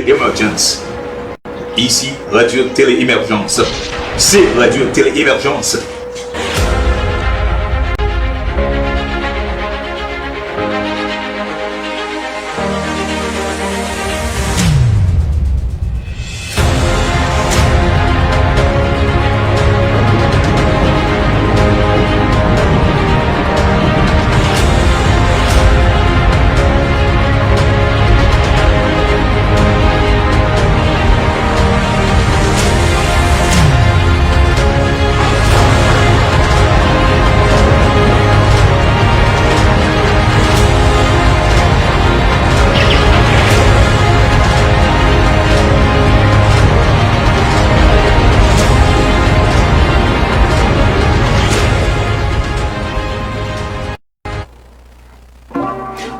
Télé-Émergence. Ici, Radio Télé-Émergence. C'est Radio Télé-Émergence.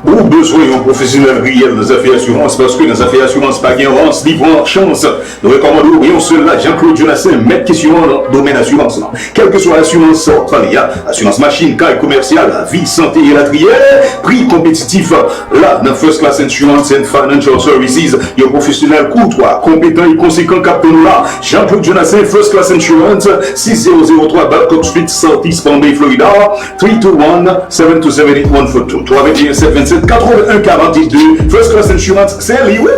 Ou besoin d'un professionnel réel dans les affaires assurances, parce que dans les affaires assurances, pas gain avance, libre en chance. Nous recommandons rien seul là, Jean-Claude Jonassin, maître question dans le domaine assurance. Quelle que soit l'assurance, assurance machine, car commerciale, vie, santé et la trière, prix compétitif, là, dans First Class Insurance and Financial Services, il y a un professionnel courtois, compétent et conséquent capteur là. Jean-Claude Jonassin, First Class Insurance, 6003 Babcock Street, Southeast Palm Bay, Florida, 321-727-8142, 321-727-8142, First Class Insurance, c'est lui, oui.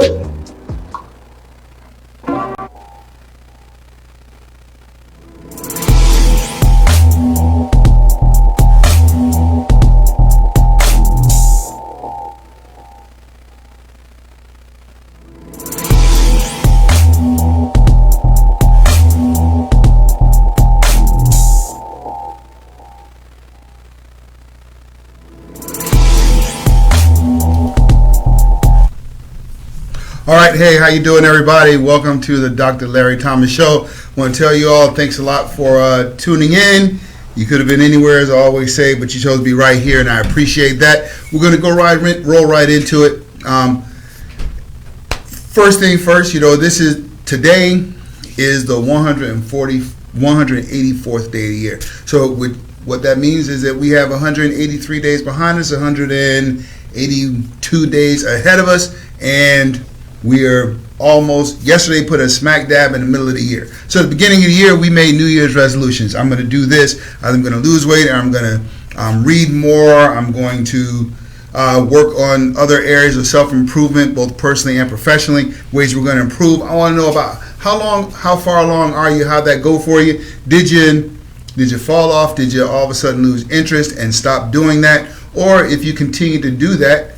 All right, hey, how you doing, everybody? Welcome to the Dr. Larry Thomas Show. I want to tell you all, thanks a lot for tuning in. You could have been anywhere, as I always say, but you chose to be right here, and I appreciate that. We're going to roll right into it. First thing first, today is the 184th day of the year. So what that means is that we have 183 days behind us, 182 days ahead of us, and we are almost, yesterday put us smack dab in the middle of the year. So at the beginning of the year, we made New Year's resolutions. I'm going to do this. I'm going to lose weight. I'm going to read more. I'm going to work on other areas of self-improvement, both personally and professionally, ways we're going to improve. I want to know about how far along are you? How'd that go for you? Did you fall off? Did you all of a sudden lose interest and stop doing that? Or if you continue to do that,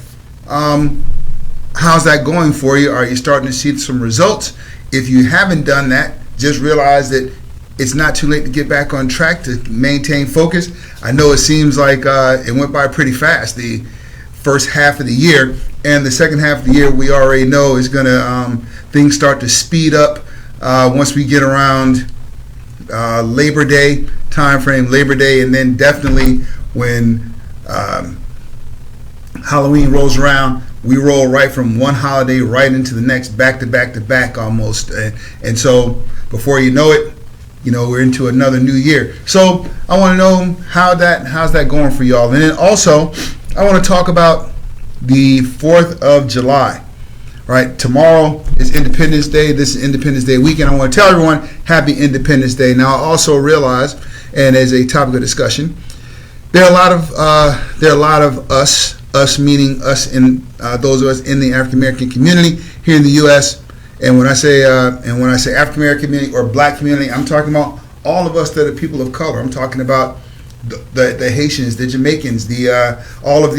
how's that going for you? Are you starting to see some results? If you haven't done that, just realize that it's not too late to get back on track to maintain focus. I know it seems like it went by pretty fast, the first half of the year, and the second half of the year we already know is going to, things start to speed up once we get around Labor Day timeframe, Labor Day, and then definitely when Halloween rolls around, we roll right from one holiday right into the next, back to back to back almost. And so before you know it, we're into another new year. So I want to know how's that going for y'all. And then also, I want to talk about the 4th of July. Right, tomorrow is Independence Day. This is Independence Day weekend. I want to tell everyone Happy Independence Day. Now, I also realize, and as a topic of discussion, there are a lot of us meaning us in those of us in the African American community here in the U.S. And when I say African American community or Black community, I'm talking about all of us that are people of color. I'm talking about the Haitians, the Jamaicans, all of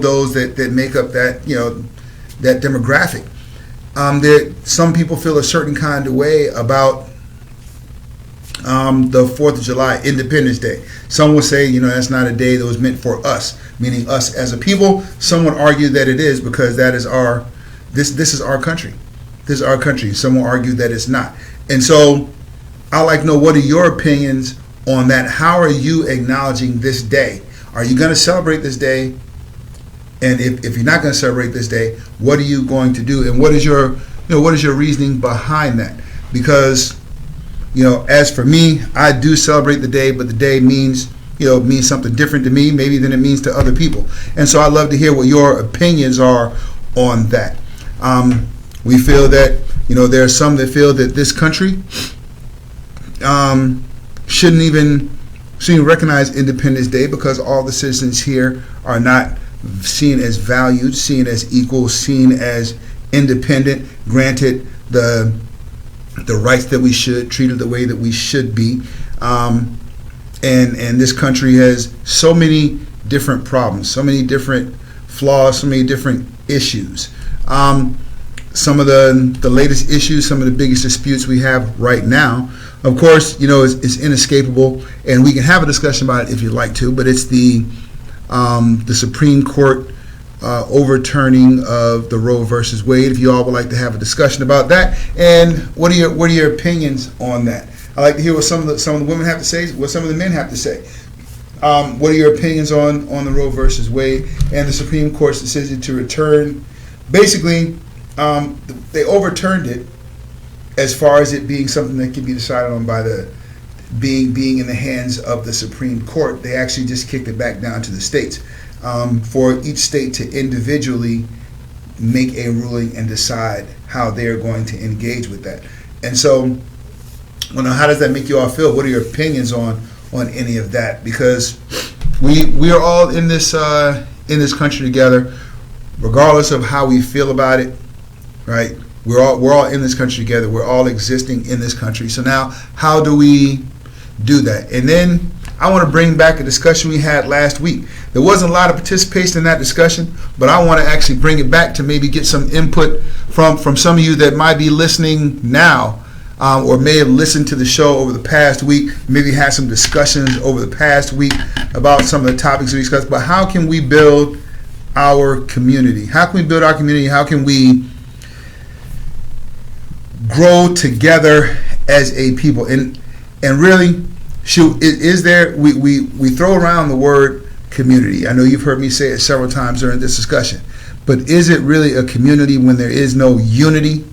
those that make up that that demographic. Some people feel a certain kind of way about the 4th of July, Independence Day. Some will say, that's not a day that was meant for us, meaning us as a people. Some would argue that it is because that is this is our country. This is our country. Some will argue that it's not. And so I'd like to know, what are your opinions on that? How are you acknowledging this day? Are you going to celebrate this day? And if you're not going to celebrate this day, what are you going to do? And what is your reasoning behind that? Because as for me, I do celebrate the day, but the day means something different to me, maybe than it means to other people. And so I'd love to hear what your opinions are on that. We feel that, there are some that feel that this country shouldn't even recognize Independence Day because all the citizens here are not seen as valued, seen as equal, seen as independent, granted the rights that we should, treated the way that we should be. And this country has so many different problems, so many different flaws, so many different issues. Some of the latest issues, some of the biggest disputes we have right now, of course, is inescapable, and we can have a discussion about it if you'd like to, but it's the Supreme Court overturning of the Roe versus Wade. If you all would like to have a discussion about that, and what are your opinions on that? I'd like to hear what some of the women have to say, what some of the men have to say. What are your opinions on the Roe versus Wade and the Supreme Court's decision to return? Basically, they overturned it as far as it being something that can be decided on by being in the hands of the Supreme Court. They actually just kicked it back down to the states for each state to individually make a ruling and decide how they're going to engage with that. And so, how does that make you all feel? What are your opinions on any of that? Because we are all in this country together, regardless of how we feel about it, right? We're all in this country together. We're all existing in this country. So now, how do we do that? And then I want to bring back a discussion we had last week. There wasn't a lot of participation in that discussion, but I want to actually bring it back to maybe get some input from some of you that might be listening now, or may have listened to the show over the past week, maybe had some discussions over the past week about some of the topics we discussed. But how can we build our community? How can we build our community? How can we grow together as a people? And really, we throw around the word community. I know you've heard me say it several times during this discussion, but is it really a community when there is no unity?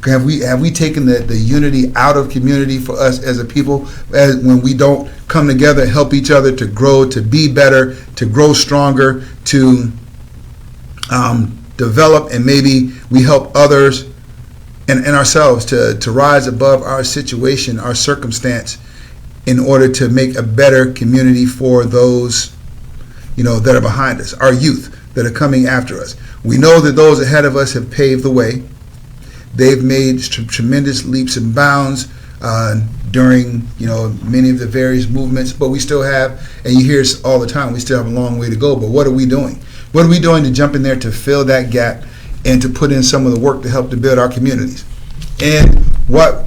Have we taken the unity out of community for us as a people, when we don't come together, help each other to grow, to be better, to grow stronger, to develop, and maybe we help others and ourselves to rise above our situation, our circumstance, in order to make a better community for those that are behind us, our youth that are coming after us. We know that those ahead of us have paved the way. They've made tremendous leaps and bounds during many of the various movements, but we still have, and you hear us all the time, we still have a long way to go. But what are we doing? What are we doing to jump in there to fill that gap and to put in some of the work to help to build our communities? And what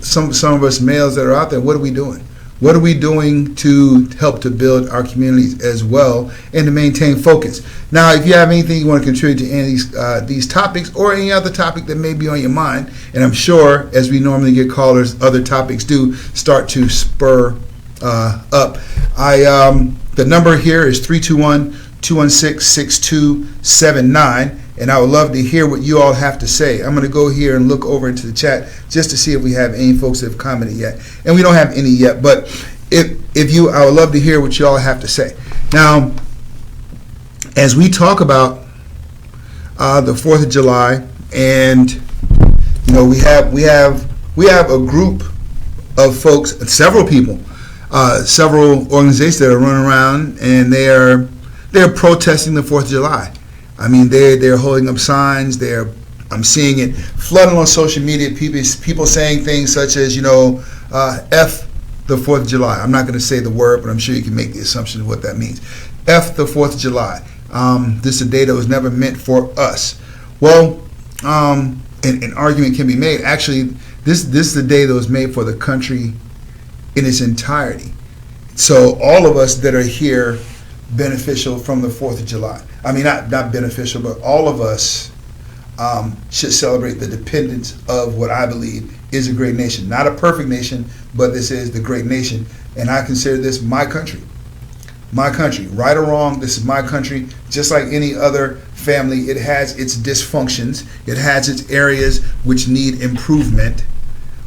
some of us males that are out there, what are we doing? What are we doing to help to build our communities as well and to maintain focus? Now, if you have anything you want to contribute to any of these topics or any other topic that may be on your mind, and I'm sure as we normally get callers, other topics do start to spur up. The number here is 321-216-6279. And I would love to hear what you all have to say. I'm going to go here and look over into the chat just to see if we have any folks that have commented yet. And we don't have any yet, but I would love to hear what you all have to say. Now, as we talk about the 4th of July, and we have a group of folks, several people, several organizations that are running around, and they're protesting the 4th of July. I mean, they're holding up signs. I'm seeing it flooding on social media. People saying things such as, F the 4th of July. I'm not going to say the word, but I'm sure you can make the assumption of what that means. F the 4th of July. This is a day that was never meant for us. Well, an argument can be made. Actually, this is a day that was made for the country in its entirety. So all of us that are here beneficial from the 4th of July. I mean, not beneficial, but all of us should celebrate the dependence of what I believe is a great nation. Not a perfect nation, but this is the great nation. And I consider this my country. My country. Right or wrong, this is my country. Just like any other family, it has its dysfunctions. It has its areas which need improvement.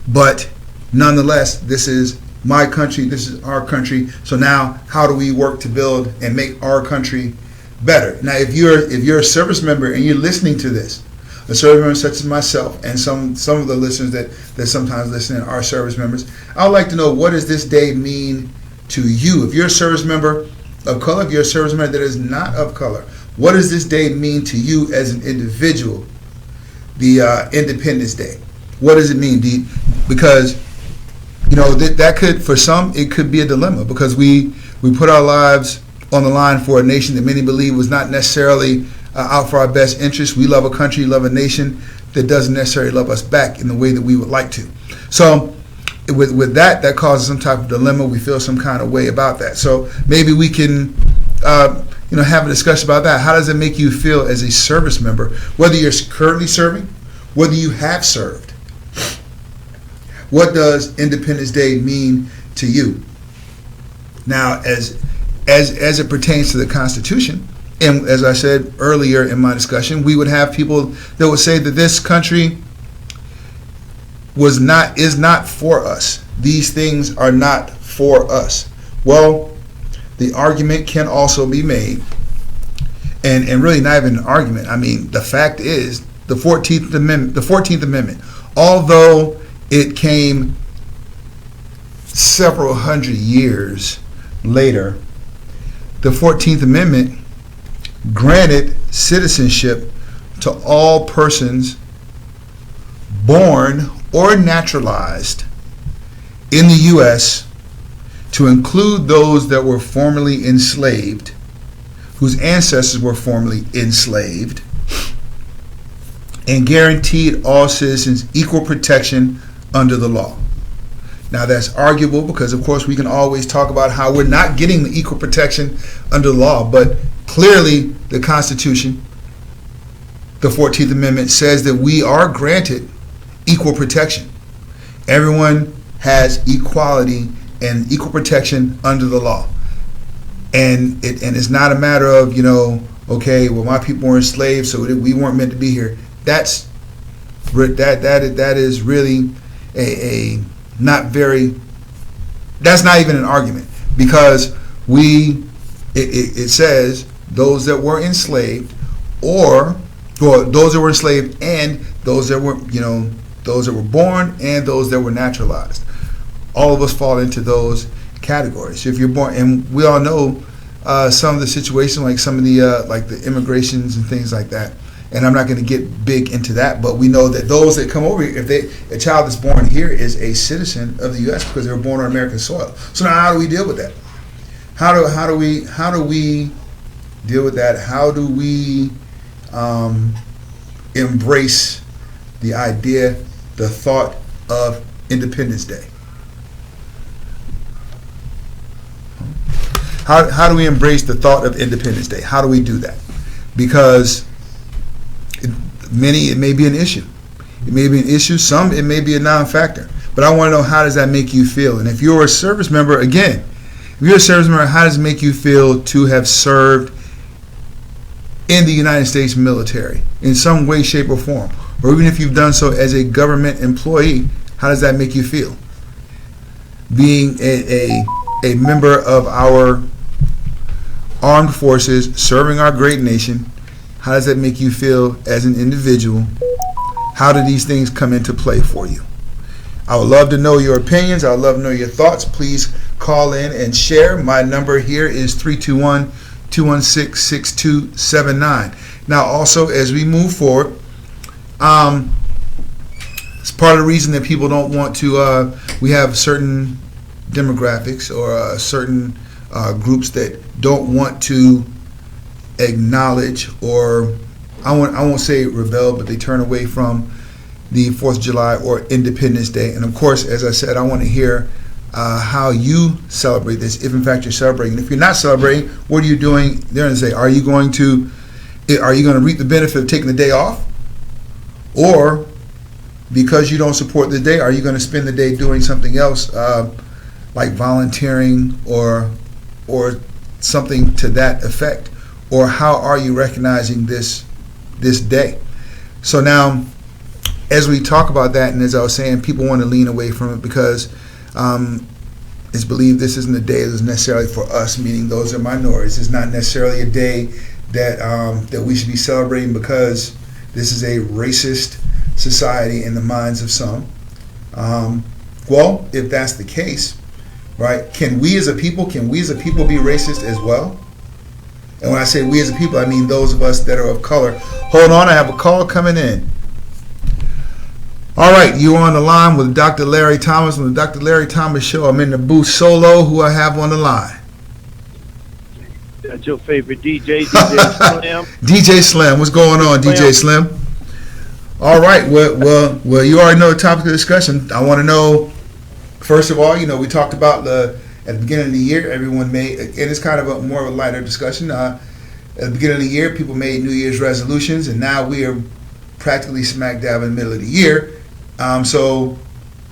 But nonetheless, this is my country. This is our country. So now, how do we work to build and make our country better? Now, if you're a service member and you're listening to this, a service member such as myself, and some of the listeners that sometimes listen are service members, I would like to know, what does this day mean to you? If you're a service member of color, if you're a service member that is not of color, what does this day mean to you as an individual? The Independence Day. What does it mean, Dee? Because that could, for some, it could be a dilemma, because we put our lives on the line for a nation that many believe was not necessarily out for our best interest. We love a country, love a nation that doesn't necessarily love us back in the way that we would like to. So with that causes some type of dilemma. We feel some kind of way about that. So maybe we can have a discussion about that. How does it make you feel as a service member, whether you're currently serving, whether you have served? What does Independence Day mean to you? Now, as it pertains to the Constitution, and as I said earlier in my discussion, we would have people that would say that this country is not for us. These things are not for us. Well, the argument can also be made, and really not even an argument. I mean, the fact is, the 14th Amendment, although it came several hundred years later, the 14th Amendment granted citizenship to all persons born or naturalized in the U.S., to include those that were formerly enslaved, whose ancestors were formerly enslaved, and guaranteed all citizens equal protection under the law. Now, that's arguable, because of course we can always talk about how we're not getting the equal protection under the law, but clearly the Constitution, the 14th Amendment, says that we are granted equal protection. Everyone has equality and equal protection under the law. And it's not a matter of, okay, well, my people were enslaved, so we weren't meant to be here. That is really that's not even an argument, because it says those that were enslaved, or those that were enslaved, and those that were born, and those that were naturalized. All of us fall into those categories. So if you're born, and we all know some of the situations, like some of the like the immigrations and things like that. And I'm not going to get big into that, but we know that those that come over here, if a child that's born here is a citizen of the U.S. because they were born on American soil. So now, how do we deal with that? How do we deal with that? How do we embrace the idea, the thought of Independence Day? How do we embrace the thought of Independence Day? How do we do that? Because it may be an issue. It may be an issue. Some, it may be a non-factor. But I want to know, how does that make you feel? And if you're a service member, again, how does it make you feel to have served in the United States military in some way, shape, or form? Or even if you've done so as a government employee, how does that make you feel? Being a member of our armed forces, serving our great nation, how does that make you feel as an individual? How do these things come into play for you? I would love to know your opinions. I would love to know your thoughts. Please call in and share. My number here is 321-216-6279. Now, also, as we move forward, it's part of the reason that people don't want to, we have certain demographics or certain groups that don't want to acknowledge, or I won't say rebel, but they turn away from the 4th of July or Independence Day. And of course, as I said, I want to hear how you celebrate this, if in fact you're celebrating. If you're not celebrating, what are you doing there? And say, are you going to reap the benefit of taking the day off? Or because you don't support the day, are you going to spend the day doing something else, like volunteering or something to that effect? Or how are you recognizing this day? So now, as we talk about that, and as I was saying, people want to lean away from it because it's believed this isn't a day that's necessarily for us, meaning those are minorities. It's not necessarily a day that we should be celebrating because this is a racist society in the minds of some. Well, if that's the case, right, can we as a people be racist as well? And when I say we as a people, I mean those of us that are of color. Hold on, I have a call coming in. All right, you're on the line with Dr. Larry Thomas on the Dr. Larry Thomas Show. I'm in the booth solo. Who I have on the line? That's your favorite DJ, DJ Slim. DJ Slim. What's going on, DJ Slim? All right, well, you already know the topic of discussion. I want to know, first of all, we talked about at the beginning of the year, everyone made, and it's kind of more of a lighter discussion. At the beginning of the year, people made New Year's resolutions, and now we are practically smack dab in the middle of the year. So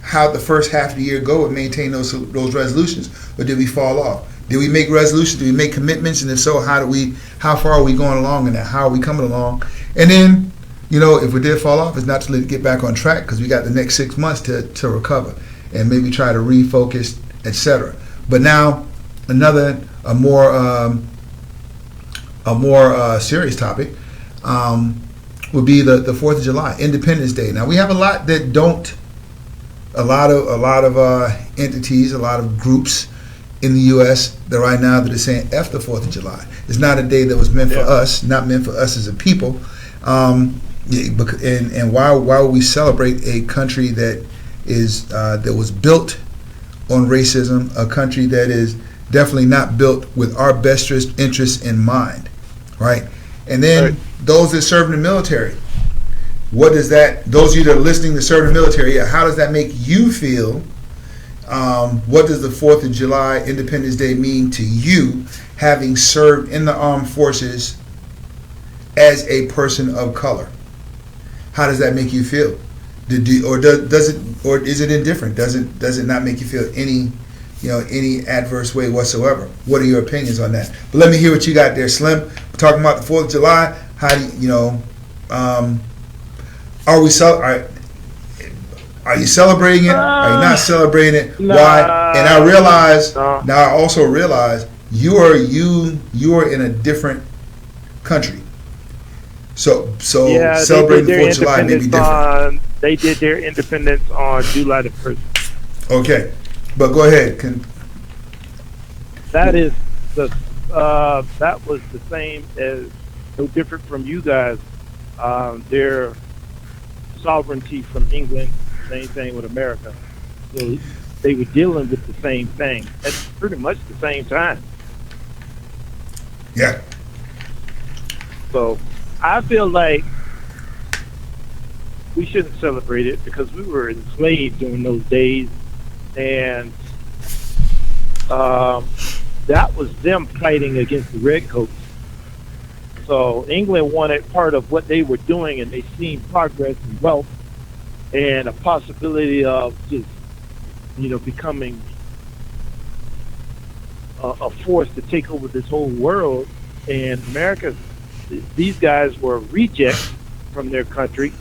how'd the first half of the year go and maintain those resolutions? Or did we fall off? Did we make resolutions? Did we make commitments? And if so, how far are we going along in that? How are we coming along? And then, if we did fall off, it's not too late to get back on track because we got the next 6 months to recover and maybe try to refocus, etc. But now, a more serious topic would be the 4th of July, Independence Day. Now we have a lot that don't. A lot of entities, a lot of groups in the U.S. that right now that are saying F the 4th of July. It's not a day that was meant for us, not meant for us as a people. And why would we celebrate a country that was built on racism, a country that is definitely not built with our best interests in mind, right? And then those that serve in the military, what does that? Those of you that are listening to serve in the military, how does that make you feel? What does the 4th of July, Independence Day, mean to you, having served in the armed forces as a person of color? How does that make you feel? Or is it indifferent? Does it not make you feel any adverse way whatsoever? What are your opinions on that? But let me hear what you got there, Slim. We're talking about the 4th of July. How do are you celebrating it? Are you not celebrating it? Why? And I also realize you are in a different country. So celebrating the 4th of July may be different. They did their independence on July the 1st. Okay, but go ahead. That was the same as, no different from you guys. Their sovereignty from England, same thing with America. So they were dealing with the same thing at pretty much the same time. Yeah. So I feel like we shouldn't celebrate it because we were enslaved during those days, and that was them fighting against the redcoats. So England wanted part of what they were doing, and they seen progress and wealth and a possibility of just, becoming a force to take over this whole world. And America, these guys were rejects from their country.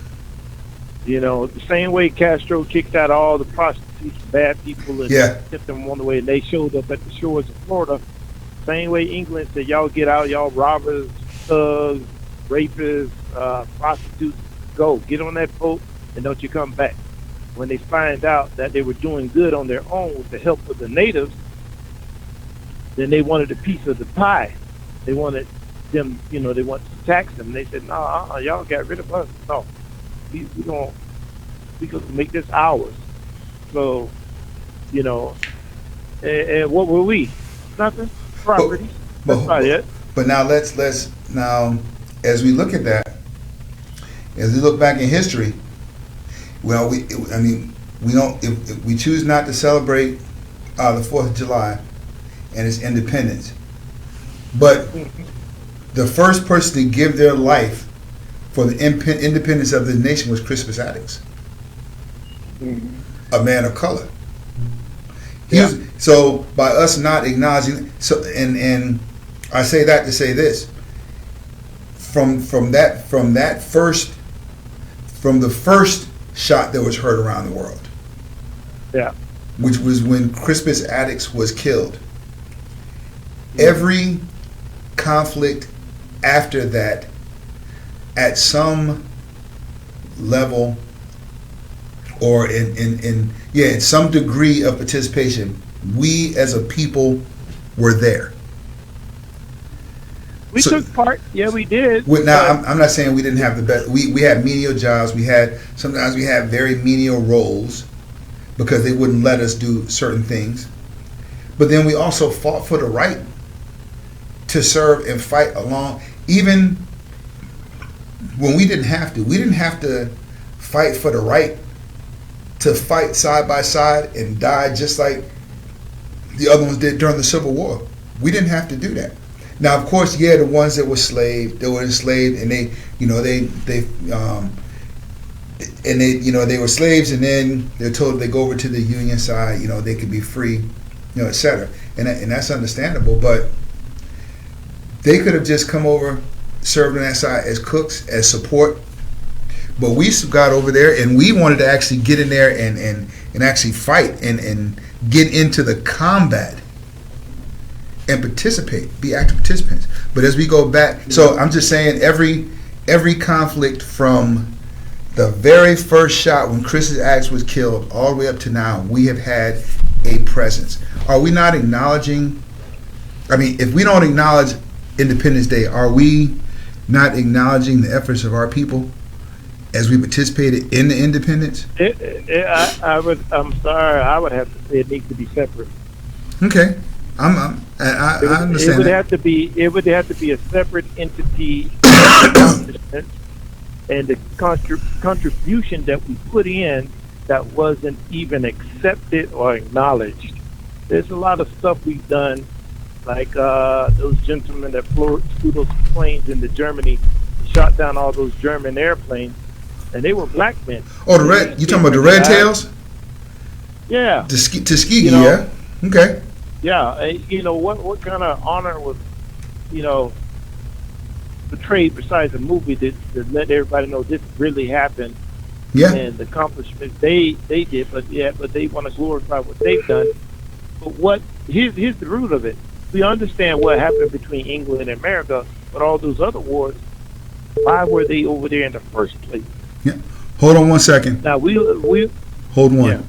The same way Castro kicked out all the prostitutes, bad people, and sent them on the way, and they showed up at the shores of Florida. Same way England said, y'all get out, y'all robbers, thugs, rapists, prostitutes, go. Get on that boat and don't you come back. When they find out that they were doing good on their own with the help of the natives, then they wanted a piece of the pie. They wanted them, they wanted to tax them. They said, no, y'all got rid of us. No, we gonna make this ours. So, and what were we? Nothing. Property. That's about it. But now let's as we look at that, as we look back in history, we don't. If we choose not to celebrate the 4th of July and its independence, but the first person to give their life for the independence of the nation was Crispus Attucks, a man of color. So by us not acknowledging, and I say that to say this, from the first shot that was heard around the world, which was when Crispus Attucks was killed. Every conflict after that, at some level or in some degree of participation, we as a people were there. We took part. Yeah, we did. Now, I'm not saying we didn't have the best. We had menial jobs. Sometimes we had very menial roles because they wouldn't let us do certain things. But then we also fought for the right to serve and fight along, even when we didn't have to. We didn't have to fight for the right to fight side by side and die just like the other ones did during the Civil War. We didn't have to do that. Now, of course, the ones that were enslaved, and they were slaves, and then they're told they go over to the Union side, they could be free, etc. And that's understandable, but they could have just come over, served on that side as cooks, as support. But we got over there, and we wanted to actually get in there and actually fight and get into the combat and participate, be active participants. But as we go back, so I'm just saying every conflict from the very first shot when Chris's Axe was killed all the way up to now, we have had a presence. Are we not acknowledging, if we don't acknowledge Independence Day, are we not acknowledging the efforts of our people as we participated in the independence? I'm sorry, I would have to say it needs to be separate. Okay. I understand. It would have to be a separate entity, and the contribution that we put in that wasn't even accepted or acknowledged. There's a lot of stuff we've done, like those gentlemen that flew those planes into Germany, shot down all those German airplanes, and they were black men. Oh, you talking about the Red Tails? Yeah. Tuskegee, yeah. Okay. Yeah, what kind of honor was, portrayed besides the movie that let everybody know this really happened? Yeah. And the accomplishments they did, but they want to glorify what they've done. But here's the root of it. We understand what happened between England and America, but all those other wars, why were they over there in the first place? Yeah. Hold on one second. Now we hold one. Yeah.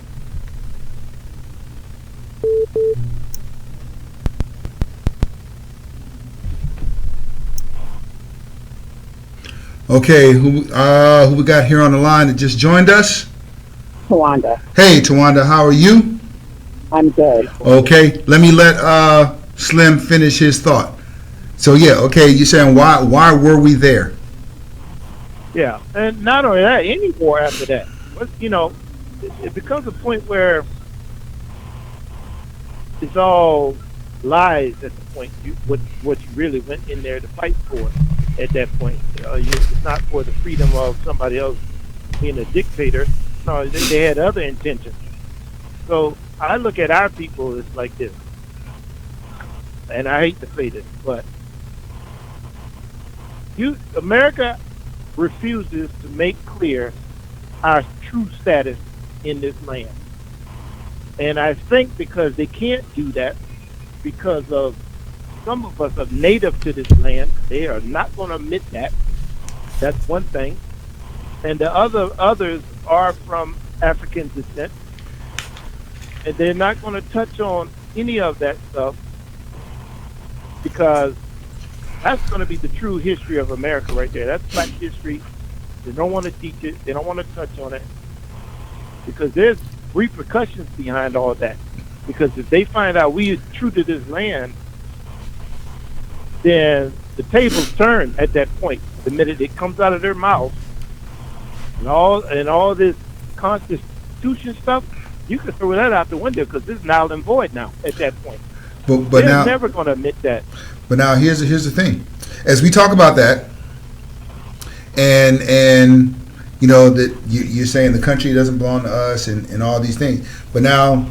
Okay, who we got here on the line that just joined us? Tawanda. Hey, Tawanda, how are you? I'm good. Okay, let me let Slim finish his thought. So yeah, okay, you're saying why were we there? Yeah, and not only that, any war after that, it becomes a point where it's all lies at the point what you really went in there to fight for. At that point, it's not for the freedom of somebody else being a dictator. No, they had other intentions. So I look at our people as like this, and I hate to say this, but America refuses to make clear our true status in this land. And I think because they can't do that, because of some of us are native to this land, they are not going to admit that. That's one thing. And the others are from African descent, and they're not going to touch on any of that stuff because that's going to be the true history of America right there. That's Black history. They don't want to teach it. They don't want to touch on it because there's repercussions behind all that. Because if they find out we are true to this land, then the tables turn at that point. The minute it comes out of their mouth, and all this Constitution stuff, you can throw that out the window because it's null and void now. At that point, but they're now never going to admit that. But now here's the thing: as we talk about that, and that you're saying the country doesn't belong to us, and all these things. But now,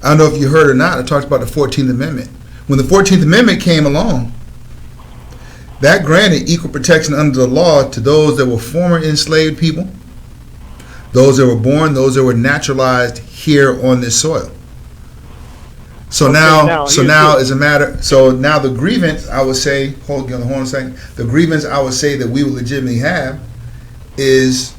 I don't know if you heard or not. I talked about the 14th Amendment. When the 14th Amendment came along, that granted equal protection under the law to those that were former enslaved people, those that were born, those that were naturalized here on this soil. So now as a matter, so now the grievance, I would say, hold on a second, the grievance I would say that we would legitimately have is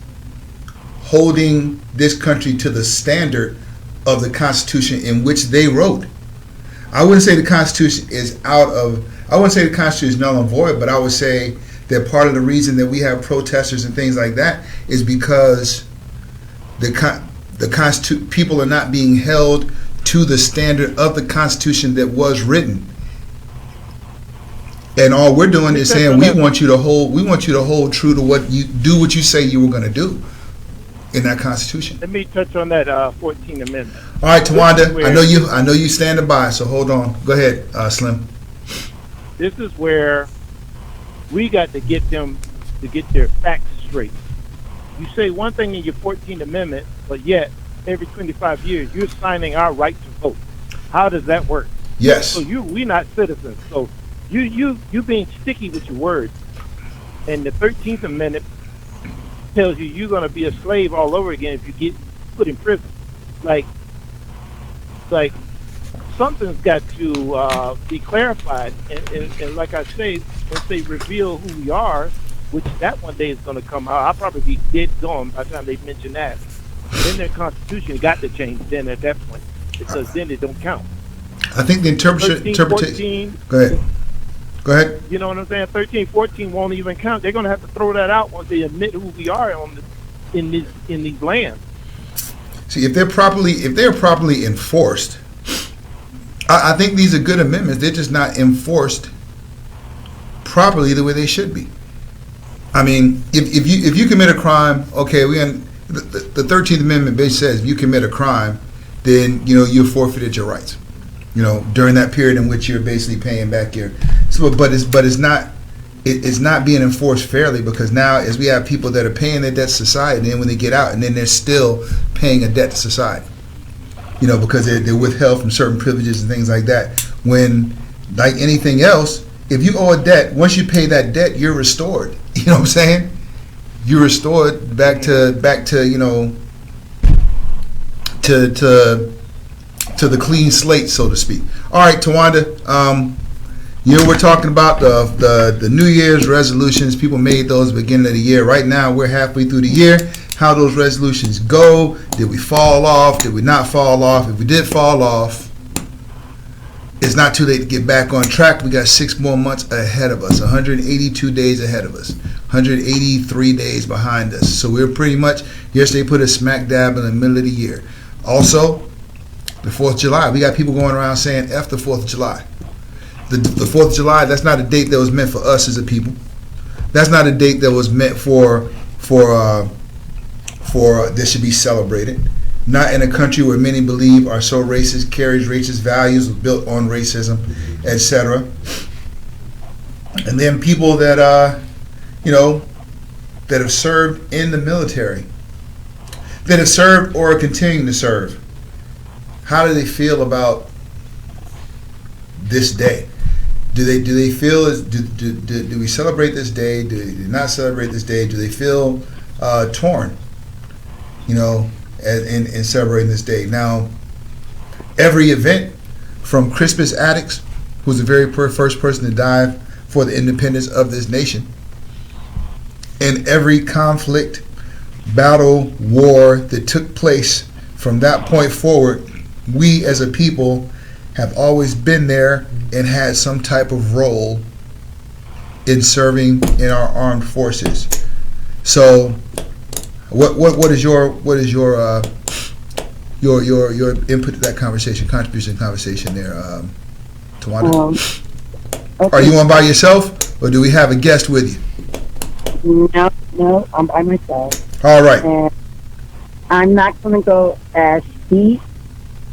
holding this country to the standard of the Constitution in which they wrote. I wouldn't say the Constitution is I wouldn't say the Constitution is null and void, but I would say that part of the reason that we have protesters and things like that is because people are not being held to the standard of the Constitution that was written. And all we're doing is saying we want you to hold true to what you say you were going to do in that Constitution. Let me touch on that 14th Amendment. All right, Tawanda, I know you standing by, so hold on. Go ahead, Slim. This is where we got to get them to get their facts straight. You say one thing in your 14th Amendment, but yet every 25 years you're signing our right to vote. How does that work? Yes. So we're not citizens. So you being sticky with your words. And the 13th Amendment tells you you're going to be a slave all over again if you get put in prison. Like something's got to be clarified. And like I say, once they reveal who we are, which that one day is going to come out, I'll probably be dead gone by the time they mention that. Then their Constitution got to change then at that point, because then it don't count. I think the interpretation. Go ahead. You know what I'm saying? 13, 14 won't even count. They're going to have to throw that out once they admit who we are in these lands. See, if they're properly enforced, I think these are good amendments. They're just not enforced properly the way they should be. I mean, if you commit a crime, okay, the 13th Amendment basically says if you commit a crime, then you forfeited your rights. During that period in which you're basically paying back your. So, but it's not being enforced fairly, because now as we have people that are paying their debt to society, and then when they get out, and then they're still paying a debt to society. Because they're withheld from certain privileges and things like that. When, like anything else, if you owe a debt, once you pay that debt, you're restored. You know what I'm saying? You're restored back to the clean slate, so to speak. All right, Tawanda, we're talking about the New Year's resolutions. People made those at the beginning of the year. Right now, we're halfway through the year. How those resolutions go? Did we fall off? Did we not fall off? If we did fall off, it's not too late to get back on track. We got 6 more months ahead of us, 182 days ahead of us, 183 days behind us. So we're pretty much, yesterday put us smack dab in the middle of the year. Also, the 4th of July, we got people going around saying F the 4th of July. The 4th of July, that's not a date that was meant for us as a people. That's not a date that was meant for that should be celebrated. Not in a country where many believe are so racist, carries racist values, built on racism, etc. And then people that that have served in the military, that have served or are continuing to serve. How do they feel about this day? Do they feel do we celebrate this day? Do they not celebrate this day? Do they feel torn? In celebrating this day. Now, every event from Crispus Attucks, who's the very first person to die for the independence of this nation, and every conflict, battle, war that took place from that point forward, we as a people have always been there and had some type of role in serving in our armed forces. So what is your input to that conversation, contribution to conversation there, Tawanda? Okay. Are you on by yourself, or do we have a guest with you? No, I'm by myself. All right. And I'm not going to go as deep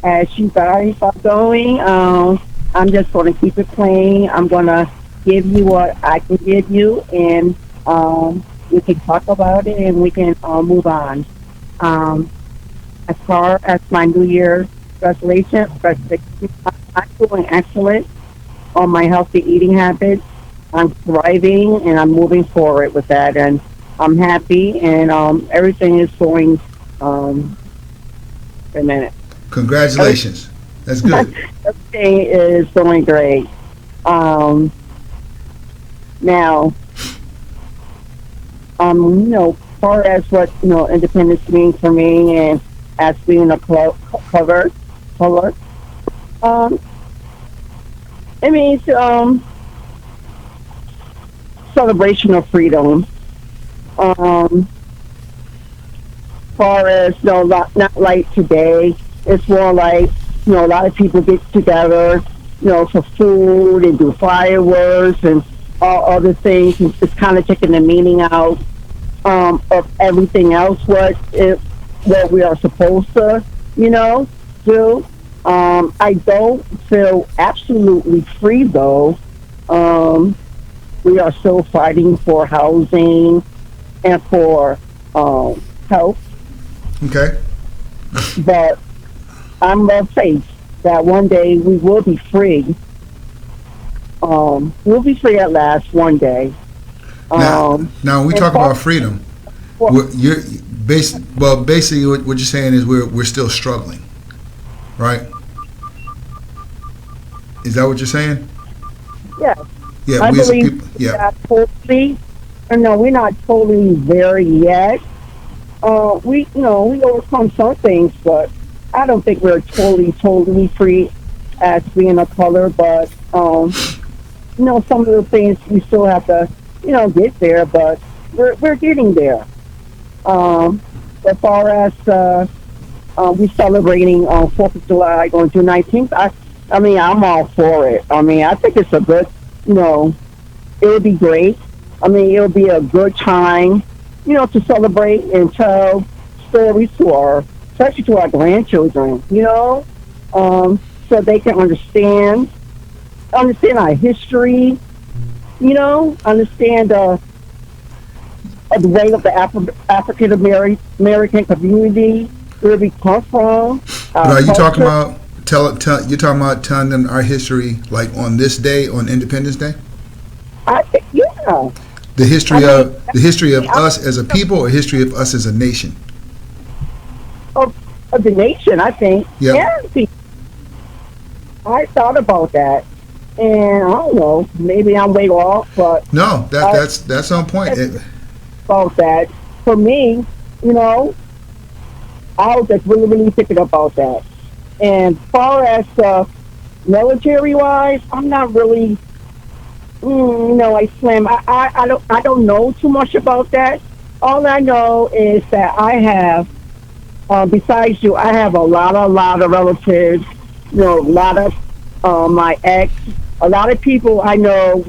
as you guys are going. I'm just going to keep it plain. I'm going to give you what I can give you, and we can talk about it, and we can move on. As far as my New Year's resolution, I'm doing excellent on my healthy eating habits. I'm thriving, and I'm moving forward with that, and I'm happy, and everything is going. A minute. Congratulations. That's good. Everything is going great. Now, far as what independence means for me, and as being a color, um, it means celebration of freedom. Um, far as not like today, it's more like a lot of people get together, for food and do fireworks and all other things. It's kind of taking the meaning out of everything else. What we are supposed to, do. I don't feel absolutely free though. We are still fighting for housing and for health, Okay. but I'm of faith that one day we will be free. We'll be free at last one day. Now when we and talk far- about freedom, for- basically what you're saying is we're still struggling, right? Is that what you're saying? yeah, Yeah, I we as a believe people. Yeah. we're not totally there yet. We overcome some things, but I don't think we're totally free as being a color. But some of the things we still have to, get there. But we're getting there. As far as we celebrating on 4th of July on June 19th, I mean, I'm all for it. I mean, I think it's a good, it would be great. I mean, it'll be a good time, to celebrate and tell stories especially to our grandchildren, so they can understand our history, understand the way of the African American community, where we come from. But are you talking about you're talking about telling them our history like on this day, on Independence Day? Yeah. The history of us as a people, or history of us as a nation? Of the nation, I think. Yeah. Yeah. I thought about that, and I don't know. Maybe I'm way off, but No, that's on point. about that for me, I was just really thinking about that. And far as military wise, I'm not really, like Slim. I don't know too much about that. All I know is that I have, besides you, I have a lot of relatives. A lot of my ex, a lot of people I know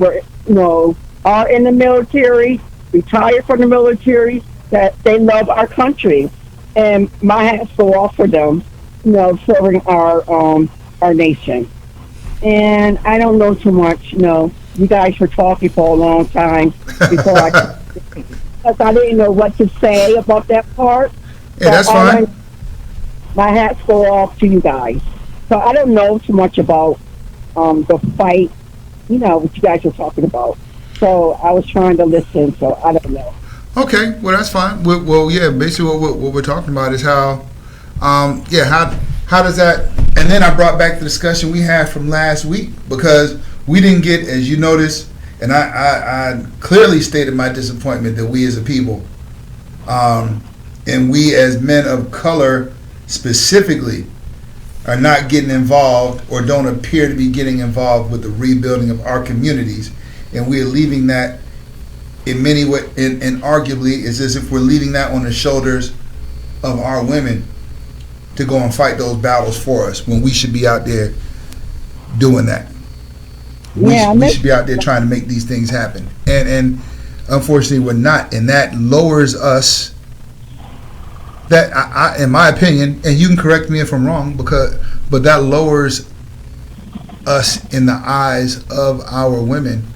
are in the military, retired from the military, that they love our country, and my hats go off for them, serving our nation. And I don't know too much. You guys were talking for a long time before because I didn't know what to say about that part. Yeah, that's fine. My hats go off to you guys. So I don't know too much about the fight, what you guys were talking about. So I was trying to listen, so I don't know. Okay, well that's fine. Well, yeah, basically what we're talking about is how does that? And then I brought back the discussion we had from last week, because we didn't get, as you noticed, and I clearly stated my disappointment that we as a people, and we as men of color specifically, are not getting involved or don't appear to be getting involved with the rebuilding of our communities, and we are leaving that in many ways, and arguably it's as if we're leaving that on the shoulders of our women to go and fight those battles for us, when we should be out there doing that. We should be out there trying to make these things happen, and unfortunately we're not, and that lowers us. That I, in my opinion, and you can correct me if I'm wrong, but that lowers us in the eyes of our women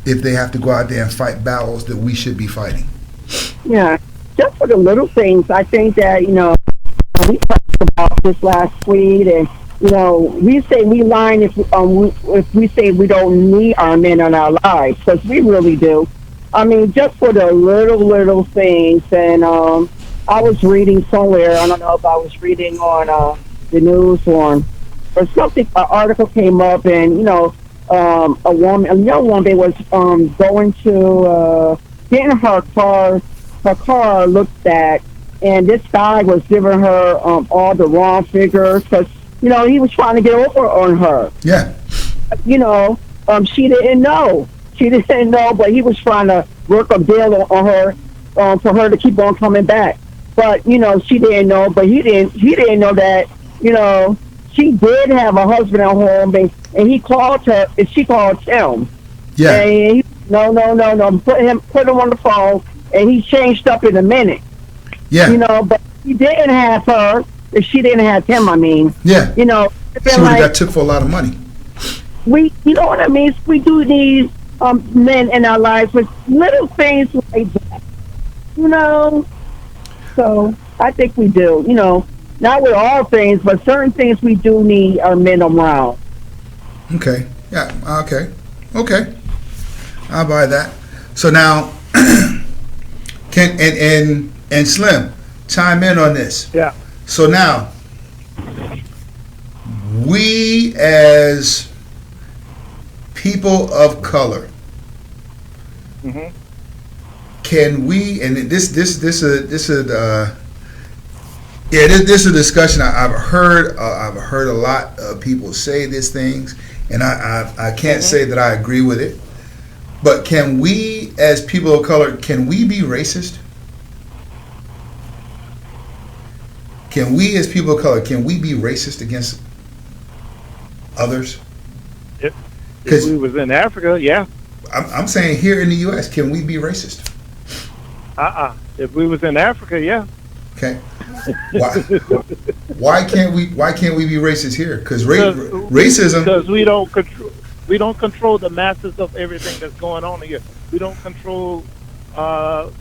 if they have to go out there and fight battles that we should be fighting. Yeah, just for the little things, I think that we talked about this last week, and we say we lie if we say we don't need our men in our lives, because we really do. I mean, just for the little things. And I was reading somewhere, I don't know if I was reading on the news or something, an article came up, and a young woman was going to getting her car her car looked at, and this guy was giving her all the wrong figures because he was trying to get over on her. Yeah. She didn't know. She didn't know, but he was trying to work a deal on her for her to keep on coming back. But she didn't know. But he didn't know that she did have a husband at home, and he called her, and she called him. Yeah. And he, no. Put him on the phone, and he changed up in a minute. Yeah. But he didn't have her, if she didn't have him. I mean. Yeah. She would have got took for a lot of money. You know what I mean? We do need men in our lives with little things like that. So I think we do. Not with all things, but certain things we do need our men around. Okay. Yeah. Okay. I'll buy that. So now, can and Slim, chime in on this. Yeah. So now, we as people of color, can we? And this is a discussion I've heard. I've heard a lot of people say these things, and I can't say that I agree with it. But can we, as people of color, can we be racist? Can we, as people of color, can we be racist against others? If we was in Africa, yeah. I'm saying here in the U.S., can we be racist? If we was in Africa, yeah. Okay. Why can't we be racist here? Because racism. Because we don't control the masses of everything that's going on here. We don't control the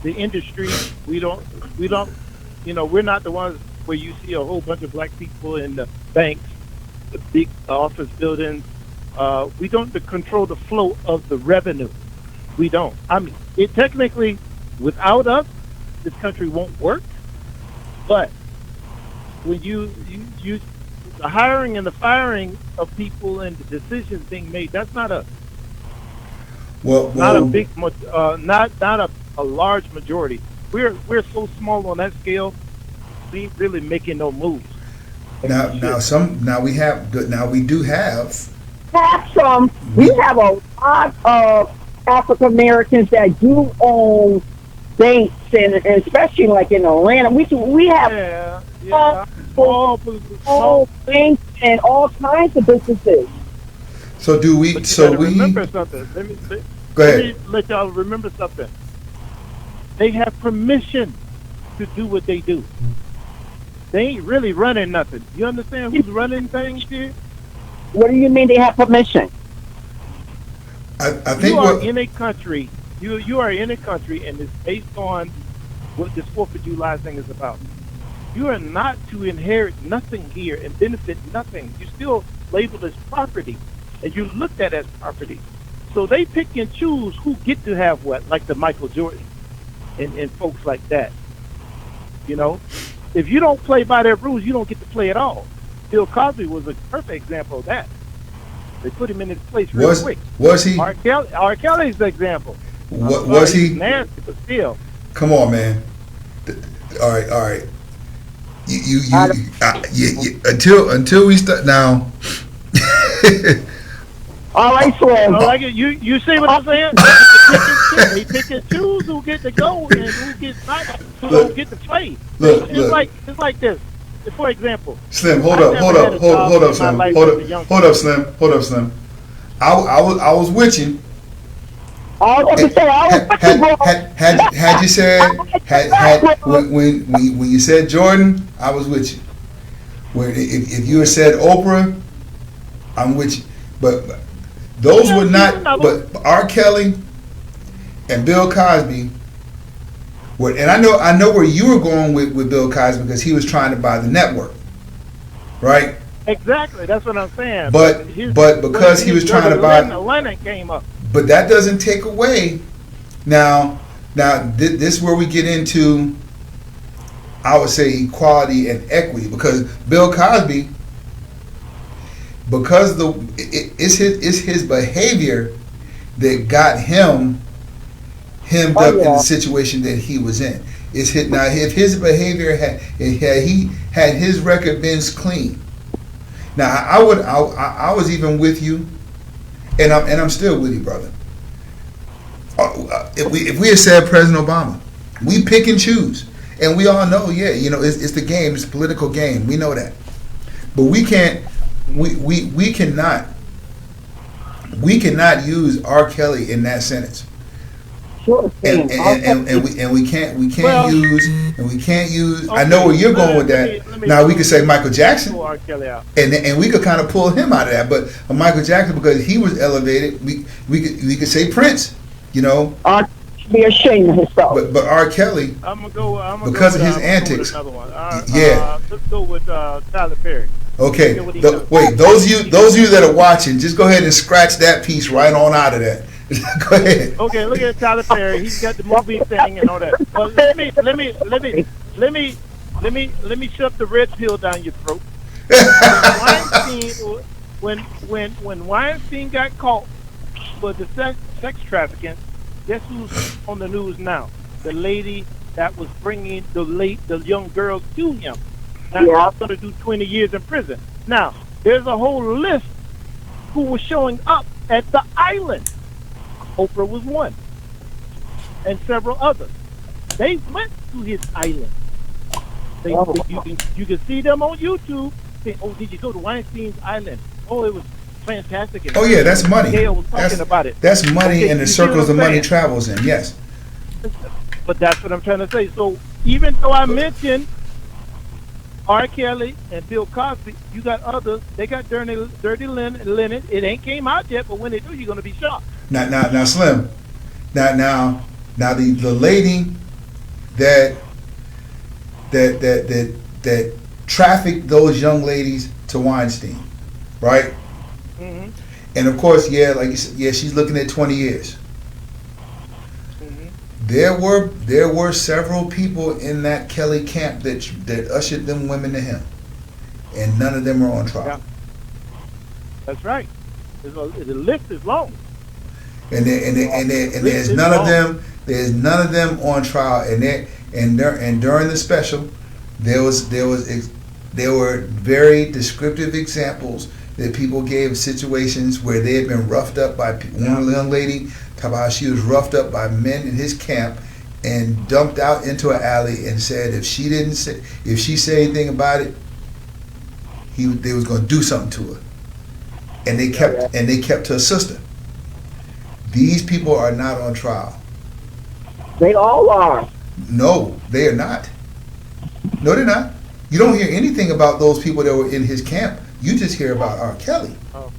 industry. We don't. We're not the ones where you see a whole bunch of black people in the banks, the big office buildings. We don't control the flow of the revenue. We don't. I mean, technically, without us, this country won't work. But when you the hiring and the firing of people and the decisions being made, that's not a not a big not a large majority. We're so small on that scale. We ain't really making no moves. Now we do have some. We have a lot of African Americans that do own banks, and especially like in Atlanta, we have small banks and all kinds of businesses. So do we? So we remember something. Go ahead. Let me let y'all remember something. They have permission to do what they do. They ain't really running nothing. You understand who's running things here? What do you mean they have permission? I think you are in a country. You are in a country, and it's based on what this 4th of July thing is about. You are not to inherit nothing here and benefit nothing. You're still labeled as property, and you're looked at as property. So they pick and choose who get to have what, like the Michael Jordan and folks like that. If you don't play by their rules, you don't get to play at all. Bill Cosby was a perfect example of that. They put him in his place real quick. Was he? R. Kelly's the example. Was he? Nasty, but still. Come on, man. All right. You until we start now. All right, Slim. Like it. You see what I'm saying? They pick and choose who get to go and who gets not, who don't get to play. It's like this. For example, Slim, hold up, Slim. I was with you. Had you said when you said Jordan, I was with you. If you had said Oprah, I'm with you. But those were not. But R. Kelly and Bill Cosby. And I know where you were going with Bill Cosby because he was trying to buy the network, right? Exactly, that's what I'm saying. But because he was trying to buy, Atlanta came up. But that doesn't take away. Now this is where we get into, I would say, equality and equity, because Bill Cosby, because it's his behavior that got him hemmed Oh, up in yeah. the situation that he was in. Is hit now if his behavior had he had his record been clean. Now I was even with you, and I'm still with you, brother. If we had said President Obama, we pick and choose, and we all know, yeah, you know, it's the game, it's a political game. We know that, but we can't, we cannot use R. Kelly in that sentence. Sure thing. And we can't Well, use. I okay, know where you're going with let that. me Now we could say Michael Jackson, pull R. Kelly out. and we could kind of pull him out of that. But Michael Jackson, because he was elevated, we could say Prince, you know. Be ashamed of himself. But R. Kelly, I'm gonna go because of with, his I'm gonna antics. Go with another one. Yeah. Let's go with Tyler Perry. okay. What he Th- does. wait, those of you that are watching, just go ahead and scratch that piece right on out of that. Go ahead. Okay, look at Tyler Perry. He's got the movie thing and all that. Well, let me shove the red pill down your throat. When Weinstein got caught for the sex trafficking, guess who's on the news now? The lady that was bringing the young girls to him. Now Yeah. she's going to do 20 years in prison. Now there's a whole list who was showing up at the island. Oprah was one, and several others. They went to his island. You can see them on YouTube. Say, oh, did you go to Weinstein's island? Oh, it was fantastic. And Oh yeah, that's money. Gail was talking about it. That's money Okay, in the you see circles what the I'm money saying? travels in. Yes. But that's what I'm trying to say. So even though I mentioned R. Kelly and Bill Cosby, you got others. They got dirty linen. It ain't came out yet, but when they do, you're gonna be shocked. Now, Slim. Now, the lady that trafficked those young ladies to Weinstein, right? Mm-hmm. And of course, yeah, like you said, yeah, she's looking at 20 years. Mm-hmm. There were several people in that Kelly camp that ushered them women to him, and none of them are on trial. Yeah. That's right. The list is long. And there's none of them. There's none of them on trial. And during the special, there were very descriptive examples that people gave of situations where they had been roughed up by one young lady. Talk about how she was roughed up by men in his camp and dumped out into an alley, and said if she said anything about it, they was going to do something to her. And they kept her sister. These people are not on trial. They all are. No, they are not. No, they're not. You don't hear anything about those people that were in his camp. You just hear about R. Kelly. Oh,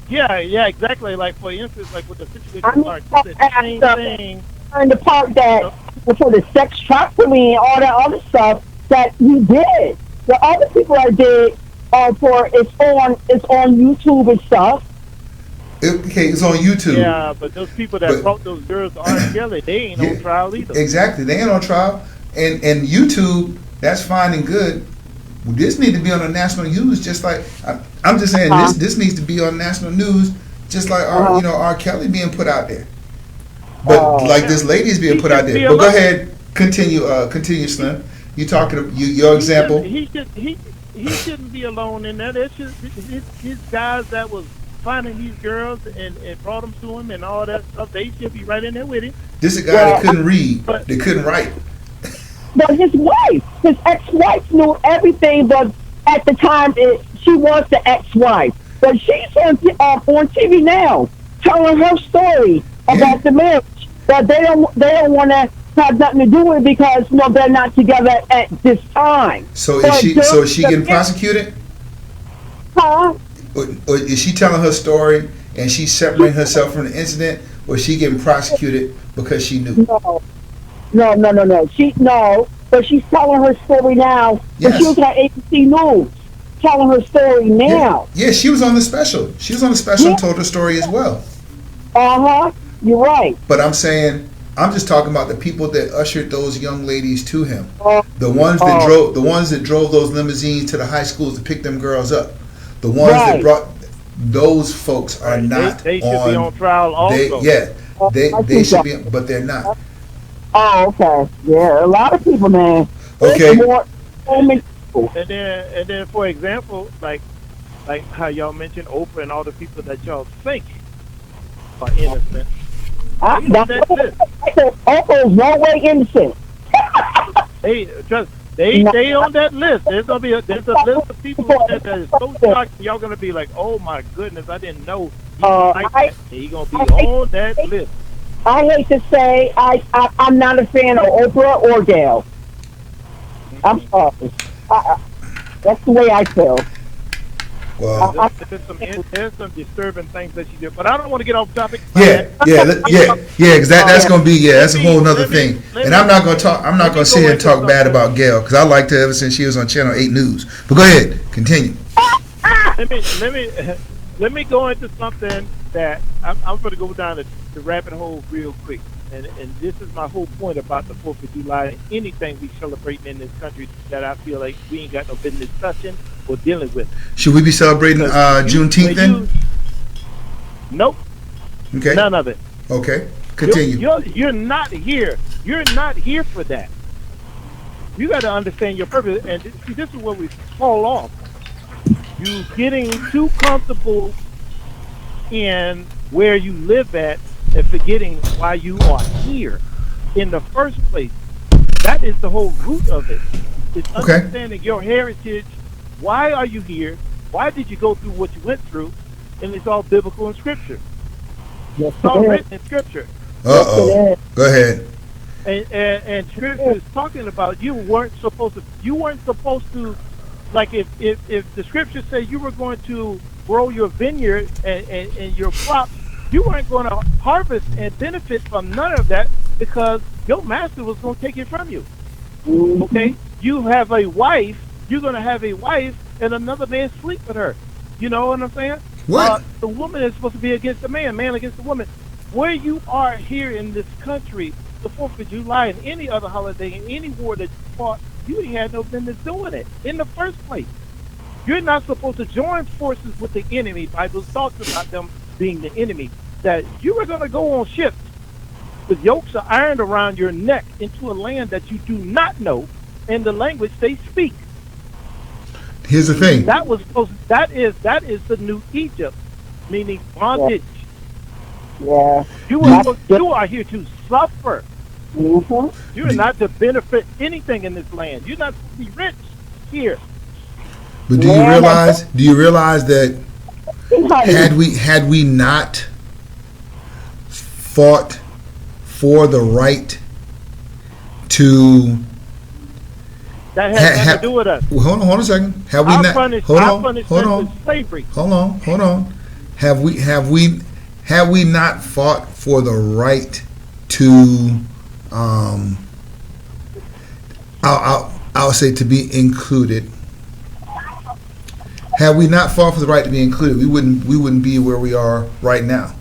yeah, exactly. Like for instance, like with the situation I'm with R. Kelly, the same thing. In the part that for the sex trafficking and all that other stuff that he did. The other people that did it's on YouTube and stuff. Okay, it's on YouTube. Yeah, but those people that brought those girls to R. Kelly, they ain't on trial either. Exactly, they ain't on trial. And YouTube, that's fine and good. This needs to be on the national news, just like I'm just saying. This needs to be on national news, just like R. Kelly being put out there. But like this lady is being put out there. But go ahead, continue, Slim. You talking your example? He shouldn't be alone in that. It's just his guys that was finding these girls and brought them to him and all that stuff. They should be right in there with him. This is a guy that couldn't read, that couldn't write. But his wife, his ex-wife knew everything, but at the time she was the ex-wife. But she's on TV now, telling her story about the marriage. But they don't want to have nothing to do with it because they're not together at this time. So is she getting prosecuted? Huh? Or is she telling her story and she's separating herself from the incident, or is she getting prosecuted because she knew? No. But she's telling her story now. Yes. But she was on ABC News telling her story now. Yeah, she was on the special. She was on the special and told her story as well. You're right. But I'm just talking about the people that ushered those young ladies to him. The ones that drove those limousines to the high schools to pick them girls up. The ones that brought those folks are not they should be on trial also. They should be, but they're not. Oh, okay. Yeah, a lot of people, man. Okay. So many people. And then, for example, like how y'all mentioned Oprah and all the people that y'all think are innocent. That's That's I said, Oprah is no way innocent. They on that list. There's a list of people that is so shocked. Y'all gonna be like, oh my goodness, I didn't know he was like that. He gonna be on that list. I hate to say I'm not a fan of Oprah or Gail. I'm sorry. That's the way I feel. Well, There's some disturbing things that she did, but I don't want to get off topic. yeah, because that's gonna be that's a whole nother thing. And I'm not gonna sit here and talk bad about Gail because I liked her ever since she was on Channel 8 News. But go ahead, continue. Let me go into something that I'm going to go down the rabbit hole real quick, and this is my whole point about the 4th of July and anything we celebrating in this country that I feel like we ain't got no business touching or dealing with. Should we be celebrating Juneteenth then? Nope. Okay. None of it. Okay. Continue. You're not here. You're not here for that. You got to understand your purpose, and see, this is where we fall off. You getting too comfortable in where you live at and forgetting why you are here in the first place. That is the whole root of it. It's understanding your heritage. Why are you here? Why did you go through what you went through? And it's all biblical in Scripture. Yes, It's all written in Scripture. Uh-oh. Go ahead. And Scripture is talking about you weren't supposed to, like if the Scripture said you were going to grow your vineyard and your crops, you weren't going to harvest and benefit from none of that because your master was going to take it from you. Okay? You have a wife, you're going to have a wife and another man sleep with her. You know what I'm saying? What? The woman is supposed to be against the man against the woman. Where you are here in this country, the 4th of July and any other holiday and any war that you fought, you ain't had no business doing it in the first place. You're not supposed to join forces with the enemy. Bible talks about them being the enemy. That you were going to go on ships with yokes of iron around your neck into a land that you do not know and the language they speak. Here's the thing. That is the new Egypt, meaning bondage. Yeah. You are here to suffer. Mm-hmm. You're not to benefit anything in this land. You're not to be rich here. But do you realize that had we not fought for the right to that has nothing to do with us. Well, hold on a second. Have we not? Hold on. Have we not fought for the right to I'll say to be included? Had we not fought for the right to be included, we wouldn't be where we are right now.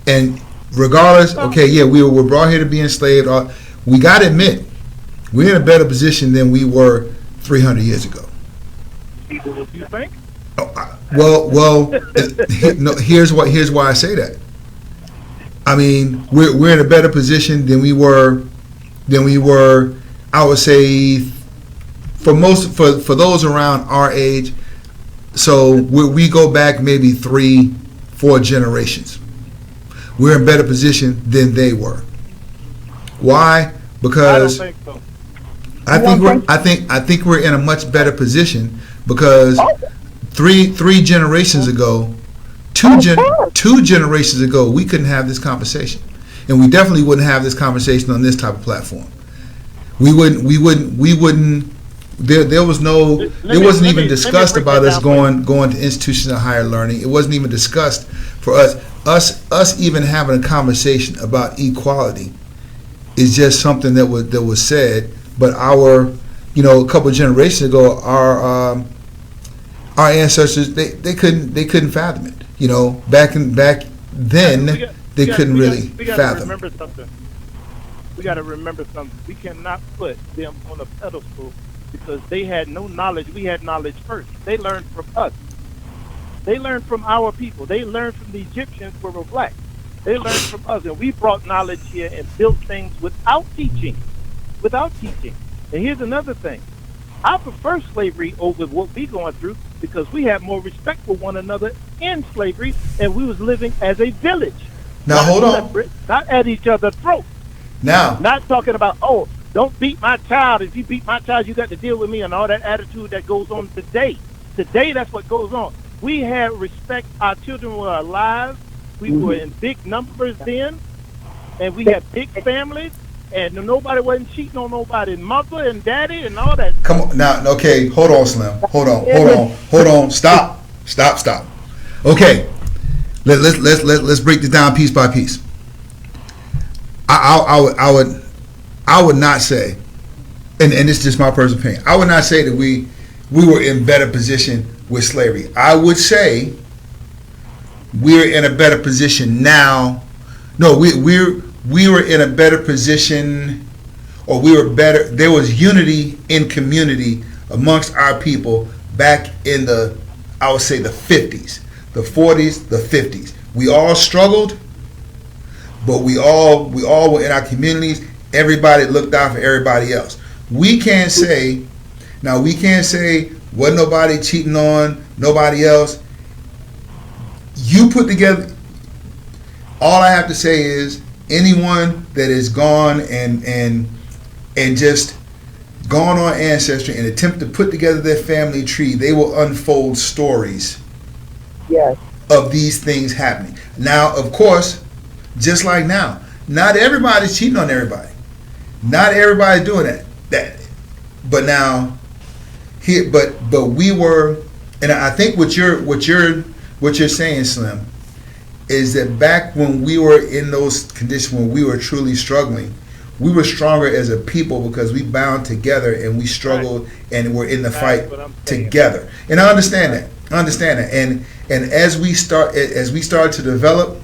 And regardless, we were brought here to be enslaved. We got to admit, we're in a better position than we were 300 years ago. You think? No. Here's why I say that. I mean, we're in a better position than we were. I would say for those around our age. So we go back maybe 3-4 generations. We're in better position than they were. Why? Because I don't think so. I think we're in a much better position because three generations ago, two generations ago, we couldn't have this conversation, and we definitely wouldn't have this conversation on this type of platform. We wouldn't. There wasn't even discussed about us going to institutions of higher learning. It wasn't even discussed for us even having a conversation about equality is just something that was said. But a couple of generations ago, our ancestors they couldn't fathom it. Back then they couldn't really fathom. We got to remember something. We cannot put them on a pedestal because they had no knowledge. We had knowledge first. They learned from us. They learned from our people. They learned from the Egyptians who were black. They learned from us, and we brought knowledge here and built things without teaching. Without teaching. And here's another thing. I prefer slavery over what we going through because we had more respect for one another in slavery, and we was living as a village. Now hold on. Separate, not at each other's throat. Now, Not talking about, oh, don't beat my child. If you beat my child, you got to deal with me, and all that attitude that goes on today. Today, that's what goes on. We had respect. Our children were alive. We were in big numbers then, and we had big families. And nobody wasn't cheating on nobody's mother and daddy and all that. come on now. Okay, hold on, Slim. Hold on. Stop. Okay, let's break this down piece by piece. I would not say, and this is just my personal opinion. I would not say that we were in better position with slavery. I would say we're in a better position now. No, we were in a better position, or we were better. There was unity in community amongst our people back in I would say the 50s, the 40s, the 50s. We all struggled, but we all were in our communities. Everybody looked out for everybody else. We can't say wasn't nobody cheating on nobody else. You put together. All I have to say is anyone that has gone and just gone on Ancestry and attempt to put together their family tree, they will unfold stories of these things happening. Now, of course, just like now, not everybody's cheating on everybody. Not everybody's doing that. But now, here, but we were, and I think what you're saying, Slim, is that back when we were in those conditions, when we were truly struggling, we were stronger as a people because we bound together and we struggled and were in the fight together. And I understand that. And as we started to develop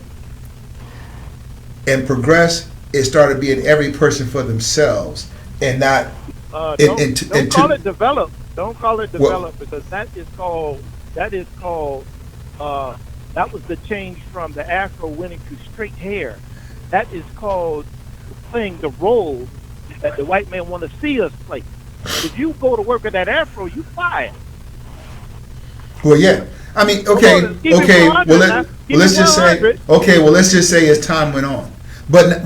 and progress, it started being every person for themselves and not. Don't call it develop. Don't call it develop because that was the change from the afro winning to straight hair. That is called playing the role that the white man want to see us play. If you go to work with that afro, you fired. Well, yeah. I mean, okay. Let's just say as time went on. But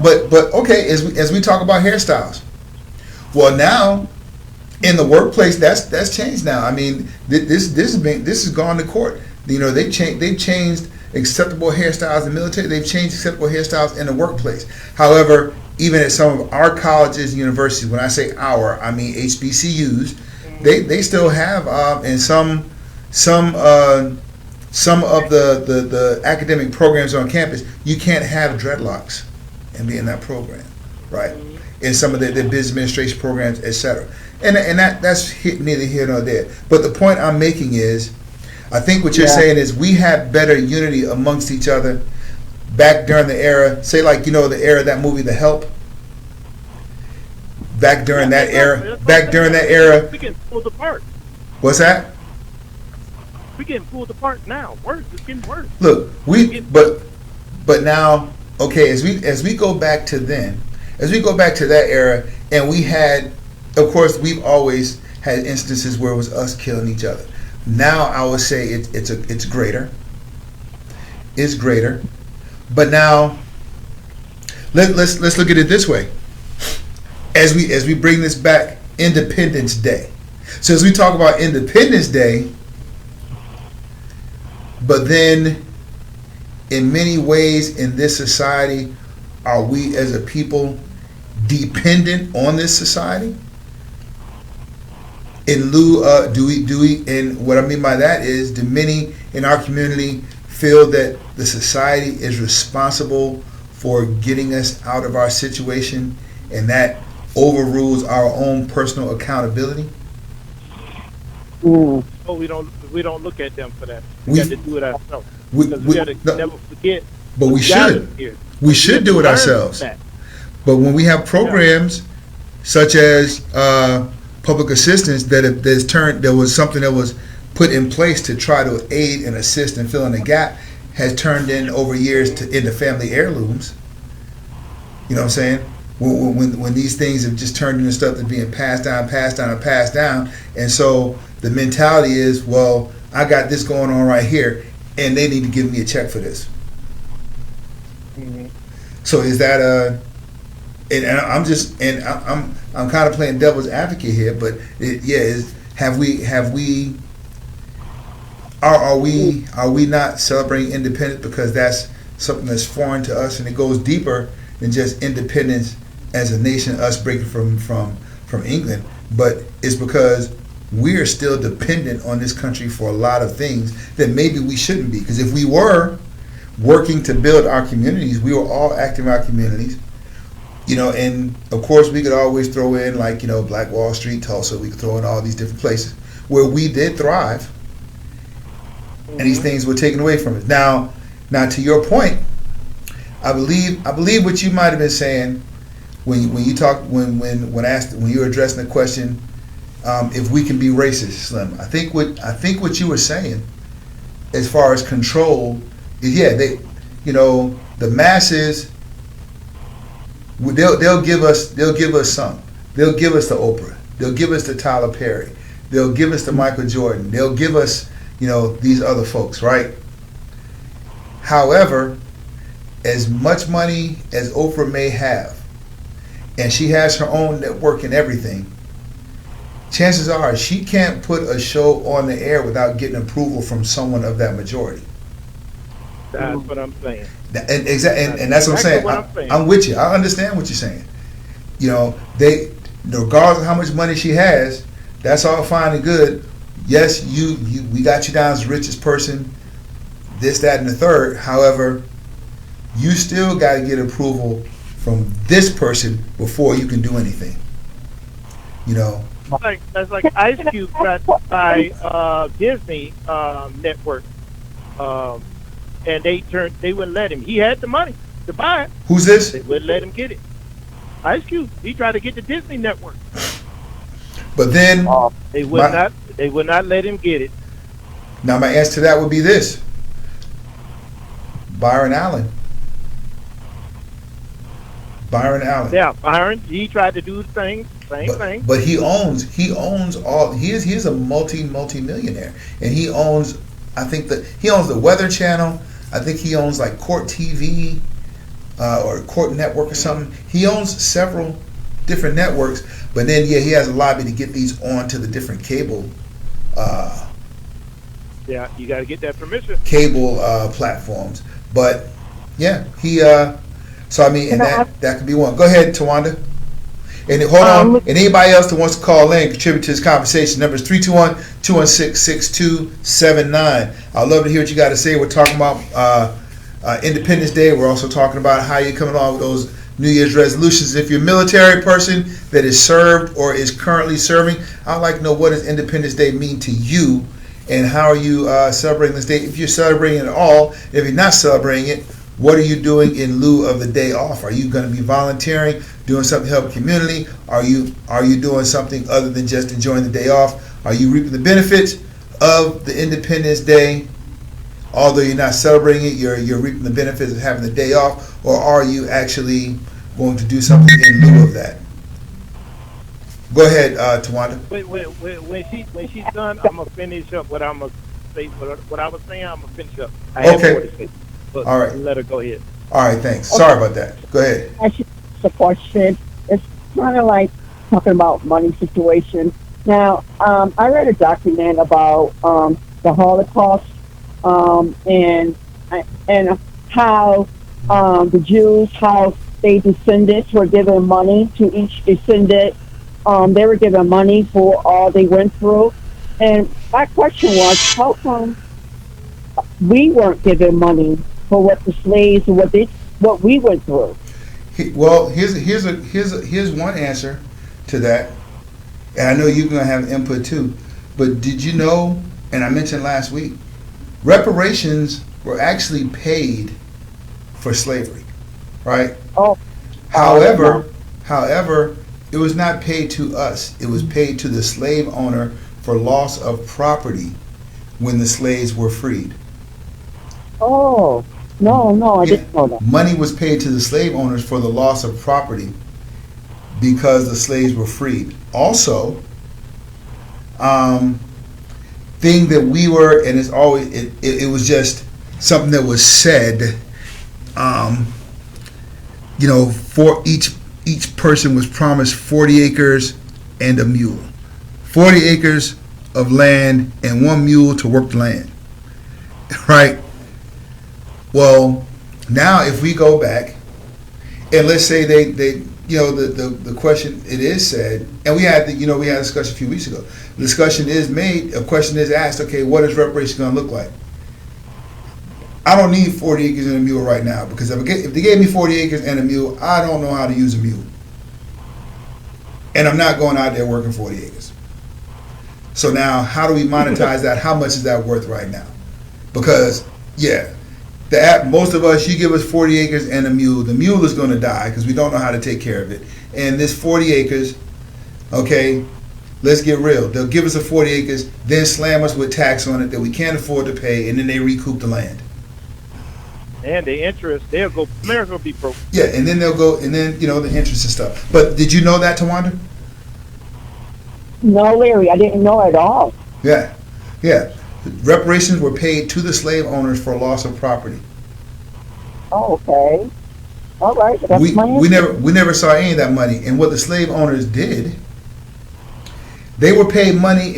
okay, as we talk about hairstyles. Well, now in the workplace, that's changed now. I mean, this has gone to court. You know, they've changed acceptable hairstyles in the military. They've changed acceptable hairstyles in the workplace. However, even at some of our colleges and universities, when I say our, I mean HBCUs, they still have in some of the academic programs on campus, you can't have dreadlocks and be in that program, right? In some of the business administration programs, etc. And that's neither here nor there. But the point I'm making is, I think what you're saying is we had better unity amongst each other back during the era, say like, you know, the era of that movie, The Help. Back during that era. We're getting pulled apart. What's that? We're getting pulled apart now. It's getting worse. Look, but now, okay, as we go back to then, as we go back to that era, and we had, of course, we've always had instances where it was us killing each other. Now I would say it's greater. It's greater. But now let's look at it this way. As we bring this back, Independence Day. So as we talk about Independence Day, but then in many ways in this society, are we as a people dependent on this society? In lieu of, do we, and what I mean by that is, do many in our community feel that the society is responsible for getting us out of our situation, and that overrules our own personal accountability? Oh, we don't look at them for that. We got to do it ourselves. We got to never forget. But we should. We should do it ourselves. But when we have programs such as public assistance there was something that was put in place to try to aid and assist and fill in the gap, has turned in over years into family heirlooms. You know what I'm saying? When these things have just turned into stuff that's being passed down, and so the mentality is, well, I got this going on right here, and they need to give me a check for this. Mm-hmm. So is that and I'm kind of playing devil's advocate here, but are we not celebrating independence because that's something that's foreign to us, and it goes deeper than just independence as a nation, us breaking from England, but it's because we're still dependent on this country for a lot of things that maybe we shouldn't be. Because if we were working to build our communities, we were all active in our communities, and of course we could always throw in Black Wall Street, Tulsa, we could throw in all these different places where we did thrive, and these things were taken away from us. Now to your point, I believe what you might have been saying when you talked when you were addressing the question, if we can be racist, Slim. I think what you were saying, as far as control, is the masses, they'll give us some. They'll give us the Oprah. They'll give us the Tyler Perry. They'll give us the Michael Jordan. They'll give us these other folks, right? However, as much money as Oprah may have, and she has her own network and everything, chances are she can't put a show on the air without getting approval from someone of that majority. That's what I'm saying. And that's what I'm saying. I'm with you. I understand what you're saying. They, regardless of how much money she has, that's all fine and good. Yes, we got you down as the richest person, this, that, and the third. However, you still got to get approval from this person before you can do anything. That's like Ice Cube tried to buy Disney network, and they wouldn't let him. He had the money to buy it. Who's this? They wouldn't let him get it. Ice Cube. He tried to get the Disney network, but then they would not let him get it. Now my answer to that would be this: Byron Allen. Yeah, Byron. He tried to do the same thing. But he owns all. He's a multi-millionaire, and he owns. I think that he owns the Weather Channel. I think he owns like Court TV or Court Network or something. He owns several different networks. But then he has a lobby to get these onto the different cable. Yeah, you got to get that permission. Cable platforms, but he. So I mean, and that could be one. Go ahead, Tawanda. And hold on. And anybody else that wants to call in, contribute to this conversation, number is 321-216-6279. I'd love to hear what you got to say. We're talking about Independence Day. We're also talking about how you're coming along with those New Year's resolutions. If you're a military person that is served or is currently serving, I'd like to know, what does Independence Day mean to you, and how are you celebrating this day? If you're celebrating it at all, if you're not celebrating it, what are you doing in lieu of the day off? Are you going to be volunteering, doing something to help the community? Are you doing something other than just enjoying the day off? Are you reaping the benefits of the Independence Day? Although you're not celebrating it, you're reaping the benefits of having the day off, or are you actually going to do something in lieu of that? Go ahead, Tawanda. When she's done, I'm gonna finish up what I'm gonna say. What I was saying, I'm gonna finish up. I have more to say. But all right. Let her go ahead. All right, thanks. Sorry about that. Go ahead. The question, it's kind of like talking about money situation. Now, I read a document about the Holocaust and how the Jews, how their descendants were given money to each descendant. They were given money for all they went through. And my question was, how come we weren't given money for what the slaves and what we went through? Well, here's one answer to that, and I know you're going to have input too. But did you know? And I mentioned last week, reparations were actually paid for slavery, right? Oh. However, it was not paid to us. It was paid to the slave owner for loss of property when the slaves were freed. Oh, no, I didn't know that. Money was paid to the slave owners for the loss of property because the slaves were freed. Also, thing that we were, and it's always, it was just something that was said, for each person was promised 40 acres and a mule. 40 acres of land and one mule to work the land. Right? Well, now if we go back and let's say they the question, it is said, and we had a discussion a few weeks ago. The discussion is made, a question is asked, okay, what is reparations going to look like? I don't need 40 acres and a mule right now, because if they gave me 40 acres and a mule, I don't know how to use a mule. And I'm not going out there working 40 acres. So now, how do we monetize that? How much is that worth right now? Because, most of us, you give us 40 acres and a mule, the mule is going to die because we don't know how to take care of it. And this 40 acres, okay, let's get real. They'll give us the 40 acres, then slam us with tax on it that we can't afford to pay, and then they recoup the land. And the interest, America will be broke. Yeah, and then they'll go, and then, the interest and stuff. But did you know that, Tawanda? No, Larry, I didn't know at all. Yeah. Reparations were paid to the slave owners for loss of property. Oh, okay. All right. That's We my answer. never saw any of that money. And what the slave owners did, they were paid money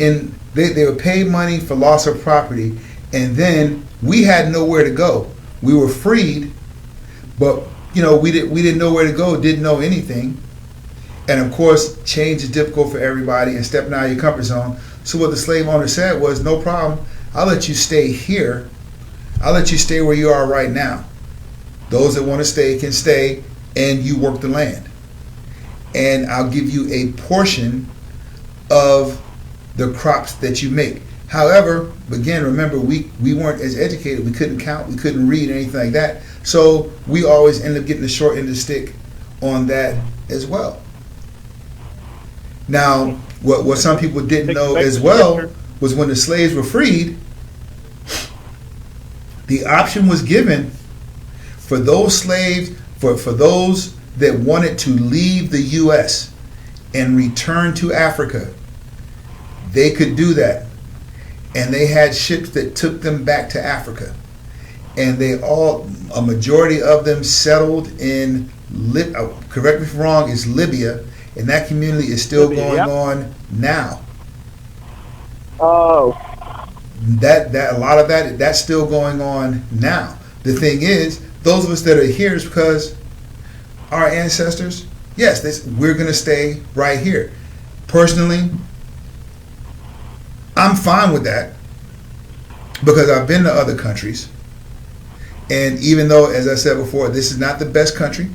they were paid money for loss of property, and then we had nowhere to go. We were freed, but we didn't know where to go, didn't know anything. And of course, change is difficult for everybody and stepping out of your comfort zone. So what the slave owner said was, no problem, I'll let you stay here. I'll let you stay where you are right now. Those that want to stay can stay, and you work the land. And I'll give you a portion of the crops that you make. However, again, remember, we weren't as educated. We couldn't count. We couldn't read or anything like that. So we always end up getting the short end of the stick on that as well. Now, what some people didn't know as well was when the slaves were freed, the option was given for those slaves, for those that wanted to leave the U.S. and return to Africa. They could do that. And they had ships that took them back to Africa. And a majority of them settled in, correct me if I'm wrong, it's Libya. And that community is still going on now. Oh. That a lot of that's still going on now. The thing is, those of us that are here is because our ancestors, we're going to stay right here. Personally, I'm fine with that because I've been to other countries. And even though, as I said before, this is not the best country,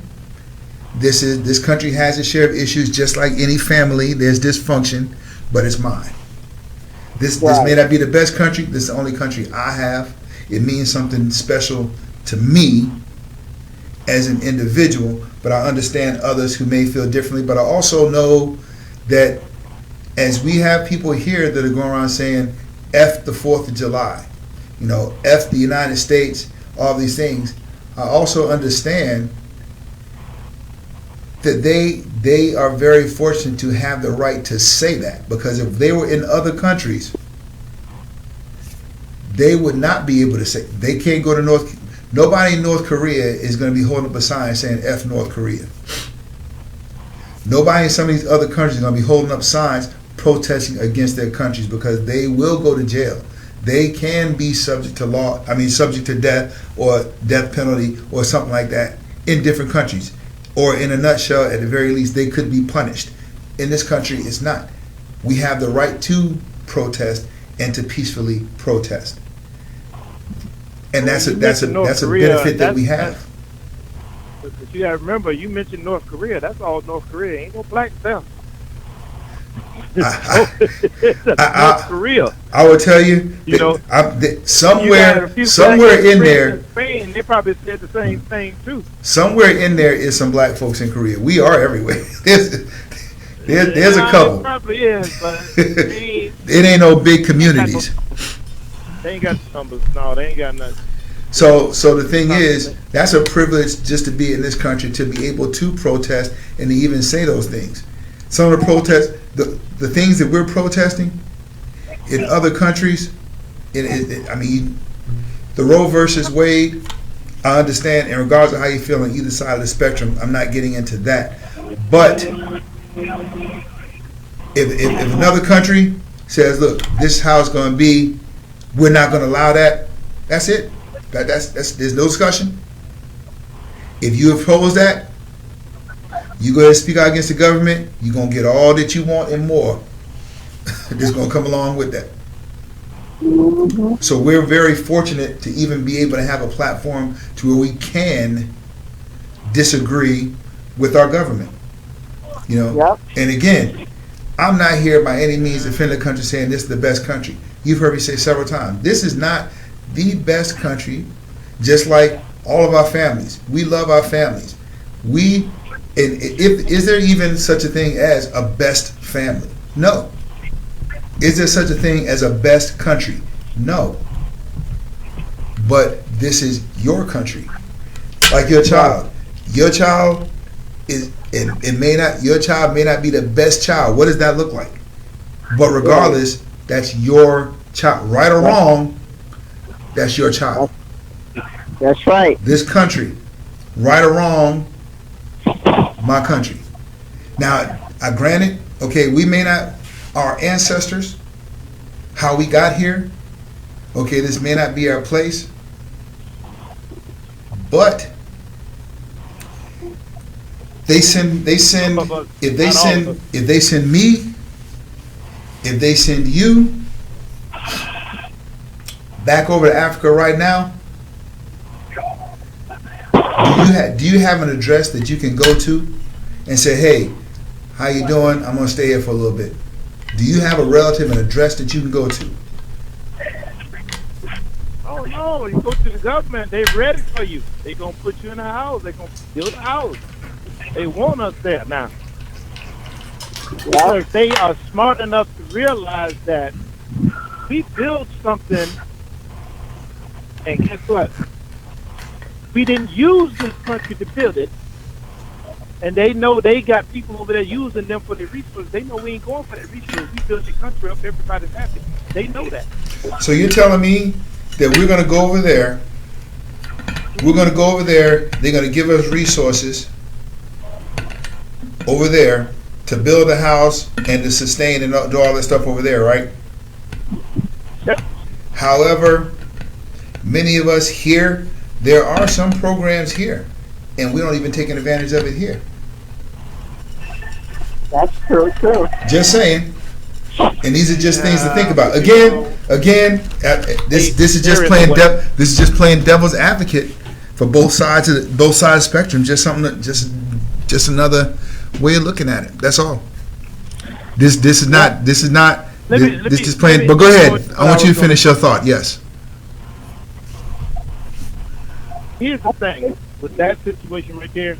this country has its share of issues, just like any family. There's dysfunction, but it's mine. This may not be the best country. This is the only country I have. It means something special to me as an individual, but I understand others who may feel differently. But I also know that as we have people here that are going around saying F the 4th of July, F the United States, all these things, I also understand that they are very fortunate to have the right to say that, because if they were in other countries, they would not be able to say. They can't go to nobody in North Korea is going to be holding up a sign saying F North Korea. Nobody in some of these other countries is going to be holding up signs protesting against their countries, because they will go to jail. They can be subject to death or death penalty or something like that in different countries. Or in a nutshell, at the very least, they could be punished. In this country, it's not. We have the right to protest and to peacefully protest. And that's a benefit that we have. But you got to remember, you mentioned North Korea. That's all North Korea. Ain't no black there. North Korea. I will tell you, somewhere in there, in Spain, they probably said the same thing too. Somewhere in there is some black folks in Korea. We are everywhere. There's a couple. It probably is, but it ain't no big communities. They ain't got numbers. No, they ain't got nothing. So the thing is, that's a privilege just to be in this country, to be able to protest and to even say those things. Some of the protests, the things that we're protesting in other countries, I mean, the Roe versus Wade, I understand in regards to how you feel on either side of the spectrum. I'm not getting into that. But if another country says, look, this is how it's going to be, we're not going to allow that, that's it. That's there's no discussion. If you oppose that, you go ahead and speak out against the government, you're going to get all that you want and more. It's going to come along with that. So we're very fortunate to even be able to have a platform to where we can disagree with our government. You know? Yep. And again, I'm not here by any means defending the country saying this is the best country. You've heard me say several times, this is not the best country, just like all of our families. We love our families. Is there even such a thing as a best family? No. Is there such a thing as a best country? No. But this is your country. Like your child. Your child is your child may not be the best child. What does that look like? But regardless, that's your child. Right or wrong, that's your child. That's right. This country, right or wrong, my country. Now, granted, okay, we may not, our ancestors, how we got here, okay, this may not be our place, but if they send you back over to Africa right now, do you have an address that you can go to and say, hey, how you doing? I'm going to stay here for a little bit. Do you have a relative, an address that you can go to? Oh no, you go to the government, they're ready for you. They're going to put you in a house. They're going to build a house. They want us there now. Because they are smart enough to realize that we build something, and guess what? We didn't use this country to build it, and they know they got people over there using them for their resources. They know we ain't going for that resource. We built the country up, everybody's happy. They know that. So you're telling me that we're going to go over there, they're going to give us resources over there to build a house and to sustain and do all that stuff over there, right? Yep. However, many of us here, there are some programs here, and we don't even take advantage of it here. That's true. Just saying. And these are just things to think about. Again, this is just playing devil's advocate for both sides of the spectrum. Just something, just another way of looking at it. That's all. This is just playing. But go ahead. I want you to finish your thought. Yes. Here's the thing with that situation right there.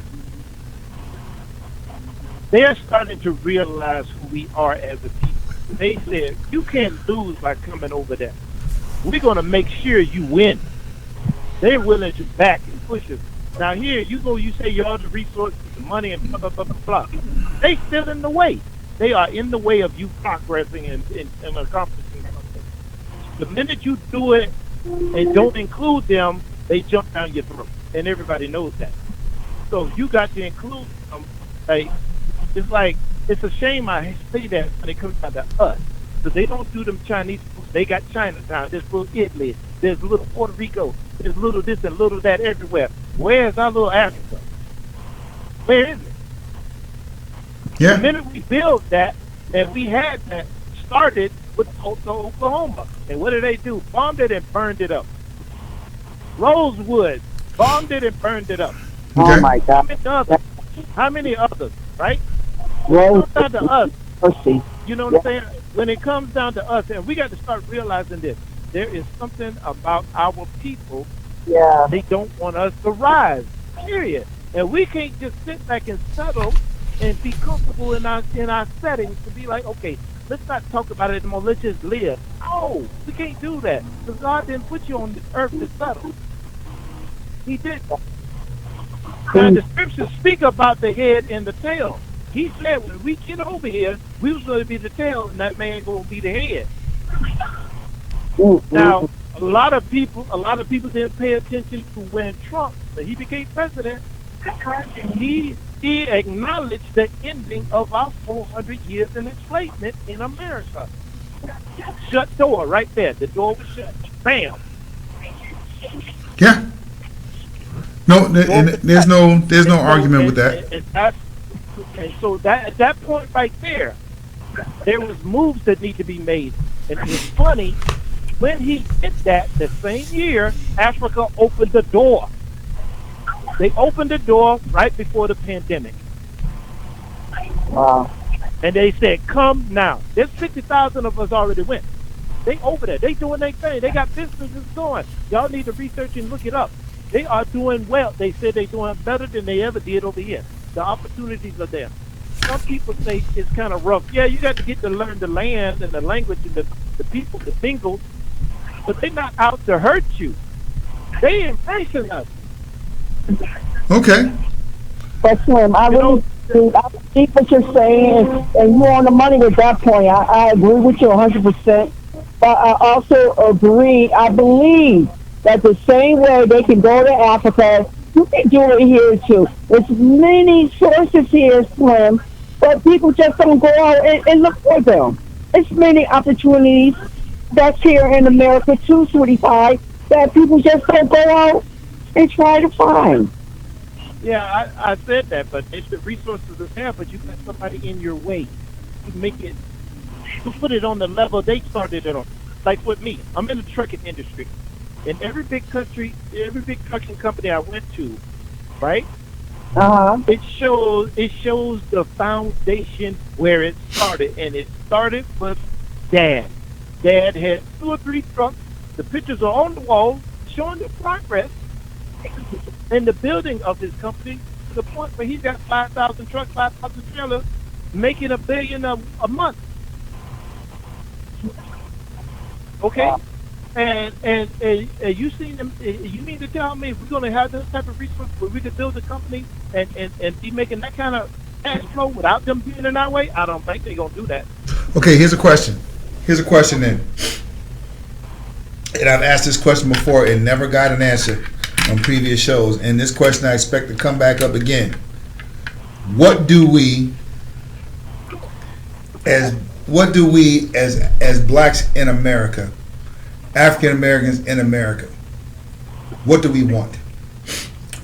They're starting to realize who we are as a people. They said, you can't lose by coming over there. We're going to make sure you win. They're willing to back and push us. Now here, you say you all the resources, the money, and blah, blah, blah, blah, blah. They still in the way. They are in the way of you progressing and accomplishing something. The minute you do it and don't include them, they jump down your throat. And everybody knows that. So you got to include them. It's a shame I say that when it comes down to us. Because they don't do them Chinese foods. They got Chinatown, there's little Italy, there's little Puerto Rico, there's little this and little that everywhere. Where's our little Africa? Where is it? Yeah. The minute we built that, and we had that, started with Tulsa, Oklahoma. And what did they do? Bombed it and burned it up. Rosewood, bombed it and burned it up. Okay. Oh my God. How many others, right? Well, It comes down to us. mercy. You know what I'm saying? When it comes down to us, and we got to start realizing this, there is something about our people. Yeah. They don't want us to rise, period. And we can't just sit back and settle and be comfortable in our settings to be like, okay, let's not talk about it anymore. Let's just live. No, we can't do that. Because God didn't put you on this earth to settle. He did. Now the scriptures speak about the head and the tail. He said when we get over here, we was going to be the tail, and that man going to be the head. Now, a lot of people didn't pay attention to when he became president. He acknowledged the ending of our 400 years in enslavement in America. Shut door right there. The door was shut. Bam. Yeah. No, there's no argument with that. And so that at that point right there was moves that need to be made. And it's funny, when he did that, the same year, Africa opened the door. They opened the door right before the pandemic. Wow. And they said, come now. There's 60,000 of us already went. They over there. They doing their thing. They got businesses going. Y'all need to research and look it up. They are doing well. They said they're doing better than they ever did over here. The opportunities are there. Some people say it's kind of rough. Yeah, you got to get to learn the land and the language and the people, the singles. But they're not out to hurt you. They embracing us. Okay. But Slim, I think what you're saying, and you're on the money with that point. I agree with you 100%. But I also agree, I believe that the same way they can go to Africa, you can do it here too. There's many sources here, Slim, but people just don't go out and look for them. There's many opportunities that's here in America too, Sweetie Pie, that people just don't go out and try to find. Yeah, I said that, but if the resources are there, but you got somebody in your way to make it, to put it on the level they started it on. Like with me, I'm in the trucking industry. In every big country, every big trucking company I went to, right? It shows the foundation where it started, and it started with Dad. Dad had 2 or 3 trucks. The pictures are on the wall showing the progress in the building of his company to the point where he's got 5,000 trucks, 5,000 trailers, making $1 billion a month. Okay. And you seen them? You mean to tell me we're going to have this type of resource where we could build a company and be making that kind of cash flow without them being in our way? I don't think they're going to do that. Okay, here's a question then. And I've asked this question before and never got an answer on previous shows. And this question I expect to come back up again. What do we as blacks in America, African Americans in America, what do we want?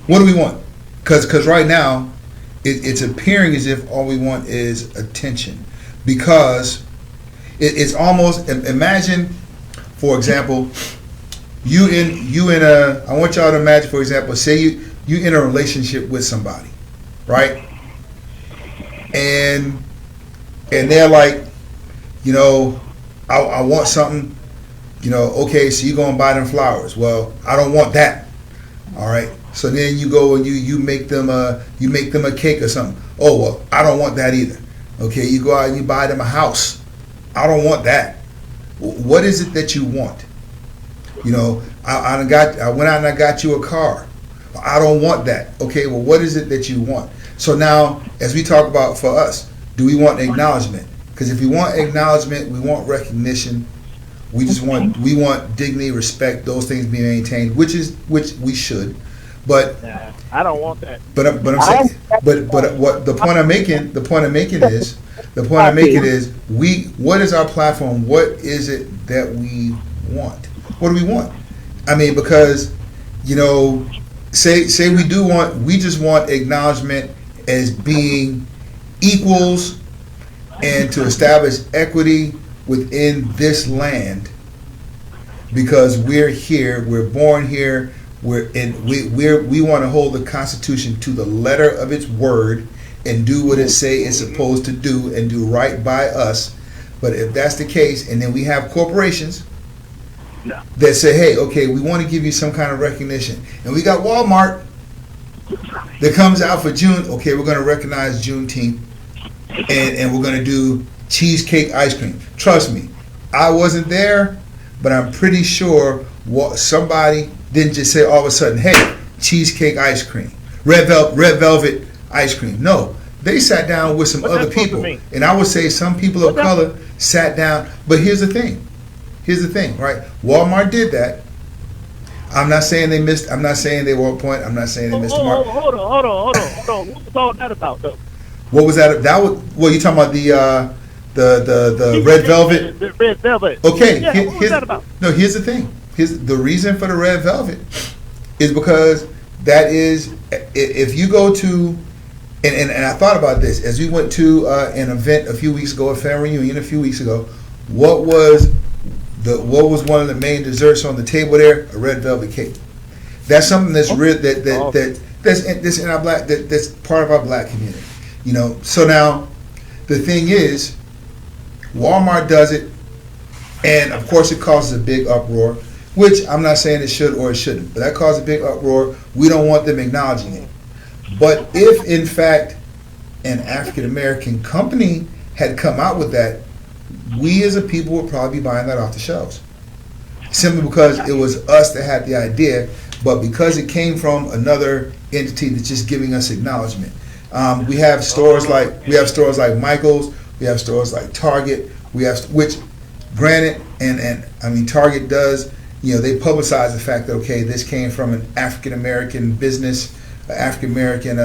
What do we want? Because right now, it's appearing as if all we want is attention. Because it's almost, imagine, for example, I want y'all to imagine, for example, say you in a relationship with somebody, right? And they're like, I want something. Okay, so you go and buy them flowers. Well, I don't want that. All right. So then you go and you make them a cake or something. Oh, well, I don't want that either. Okay, you go out and you buy them a house. I don't want that. What is it that you want? I went out and I got you a car. I don't want that. Okay, well, what is it that you want? So now, as we talk about for us, do we want acknowledgement? Because if we want acknowledgement, we want recognition. We want dignity, respect, those things be maintained, which we should. But I don't want that. But I'm saying, but what the point I'm making is, what is our platform? What is it that we want? What do we want? I mean, because say we just want acknowledgement as being equals and to establish equity within this land, because we're here, we're born here, we want to hold the Constitution to the letter of its word and do what it say it's supposed to do and do right by us. But if that's the case, and then we have corporations that say, hey, okay, we want to give you some kind of recognition, and we got Walmart that comes out for June, okay, we're going to recognize Juneteenth, and we're going to do cheesecake ice cream. Trust me, I wasn't there, but I'm pretty sure somebody didn't just say all of a sudden, hey, cheesecake ice cream, red velvet ice cream. No, they sat down with some What other that's supposed to people, mean? and I would say some people of What that- color sat down. But here's the thing. Right? Walmart did that. I'm not saying they missed. I'm not saying they were on point. I'm not saying they missed the mark. Hold on. What was all that about, though? What was that? That was. Well, you talking about the red velvet? The red velvet. Okay. Yeah, what was that about? No, here's the thing. Here's the reason for the red velvet is because that is if you go to and I thought about this as we went to an event a few weeks ago, a family reunion a few weeks ago. What was one of the main desserts on the table there? A red velvet cake. That's something that's real that's in our black that's part of our black community. You know. So now the thing is, Walmart does it, and of course it causes a big uproar. Which I'm not saying it should or it shouldn't, but that caused a big uproar. We don't want them acknowledging it. But if in fact an African American company had come out with that, we as a people would probably be buying that off the shelves. Simply because it was us that had the idea, but because it came from another entity that's just giving us acknowledgement. We have stores like Michael's, we have stores like Target, which granted, and I mean Target does. You know, they publicize the fact that, okay, this came from an African-American business, African-American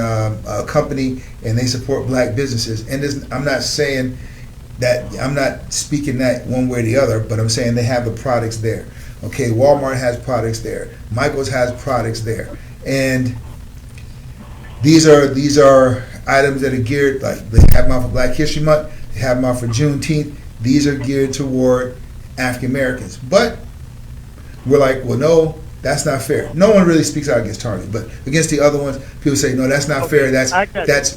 company, and they support black businesses. And I'm not saying that, I'm not speaking that one way or the other, but I'm saying they have the products there. Okay, Walmart has products there. Michael's has products there. And these are items that are geared, like they have them out for Black History Month, they have them out for Juneteenth. These are geared toward African-Americans. But we're like, well, no, that's not fair. No one really speaks out against Target, but against the other ones, people say, no, that's not fair. That's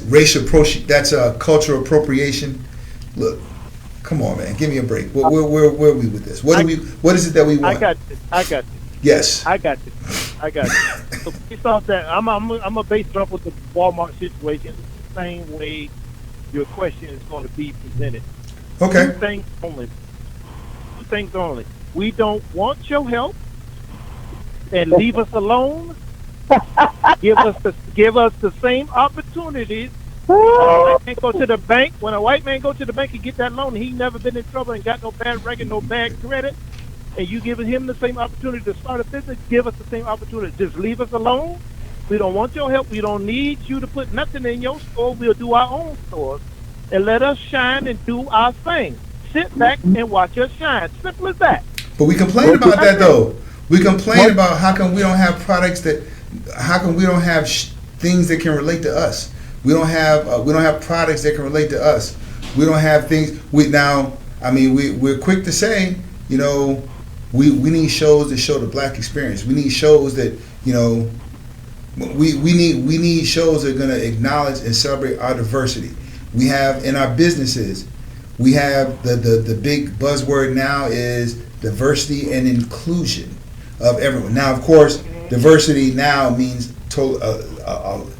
racial that's cultural appropriation. Look, come on, man, give me a break. Where are we with this? What is it that we want? I got this. Yes. I got this. So based off that, I'm a base it off with the Walmart situation the same way your question is going to be presented. Okay. Two things only. We don't want your help, and leave us alone. Give us the same opportunities. When a white man go to the bank, and get that loan, he never been in trouble and got no bad record, no bad credit, and you giving him the same opportunity to start a business. Give us the same opportunity. Just leave us alone. We don't want your help. We don't need you to put nothing in your store. We'll do our own stores, and let us shine and do our thing. Sit back and watch us shine. Simple as that. But we complain about that though. We complain about how come we don't have products how come we don't have things that can relate to us. We don't have products that can relate to us. We don't have things. We're quick to say, you know, we need shows that show the black experience. We need shows that, you know, we need shows that are going to acknowledge and celebrate our diversity. We have in our businesses, we have the big buzzword now is diversity and inclusion of everyone. Now, of course, diversity now means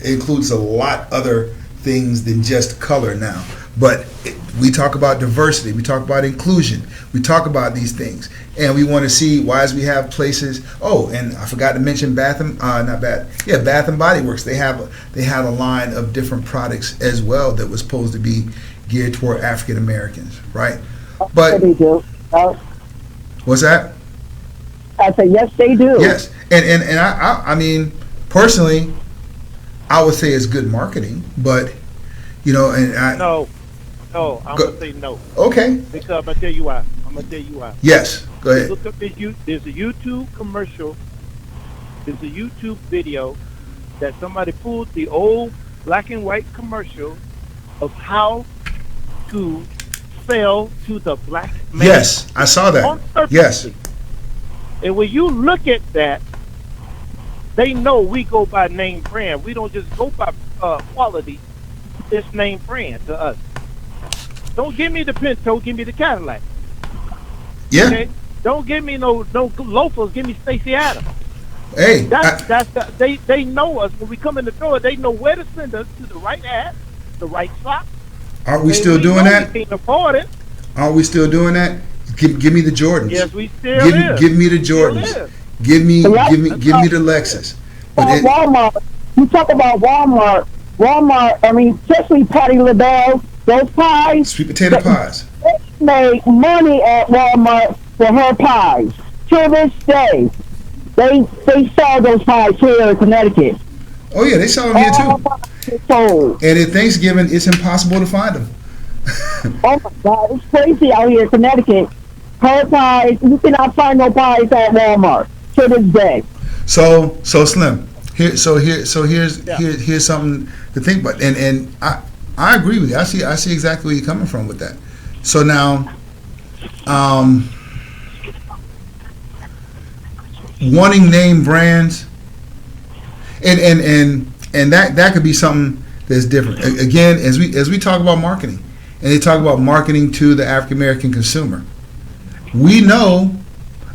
includes a lot other things than just color now. But we talk about diversity, we talk about inclusion, we talk about these things, and we want to see why as we have places. Oh, and I forgot to mention Bath and Body Works. They had a line of different products as well that was supposed to be geared toward African Americans, right? But they do. What's that? I said yes, they do. Yes, and I mean personally, I would say it's good marketing, but you know, No, I'm gonna say no. Okay. Because I'm gonna tell you why. Yes, go ahead. Look up there's a YouTube commercial. There's a YouTube video that somebody pulled the old black and white commercial of how to sell to the black man. Yes, I saw that. Yes. And when you look at that, they know we go by name brand. We don't just go by quality. It's name brand to us. Don't give me the Pinto, give me the Cadillac. Yeah. Okay? Don't give me no loafers, give me Stacey Adams. Hey, they know us. When we come in the door, they know where to send us to the right hat, the right sock. Aren't we still doing that? We can't afford it. Aren't we still doing that? Give me the Jordans. Yes, we still is. Give me the Jordans. Give me the Lexus. But about Walmart. You talk about Walmart. Walmart. I mean, especially Patty LaBelle. Those pies. sweet potato pies. They make money at Walmart for her pies. To this day, they sell those pies here in Connecticut. Oh yeah, they sell them here All too. pies are sold. And at Thanksgiving, it's impossible to find them. Oh my God, it's crazy out here in Connecticut. Her pies, you cannot find no pies at Walmart to this day. So Slim, here's something to think about, and I agree with you. I see exactly where you're coming from with that. So now, wanting name brands, and that could be something that's different. Again, as we talk about marketing, and they talk about marketing to the African American consumer, we know.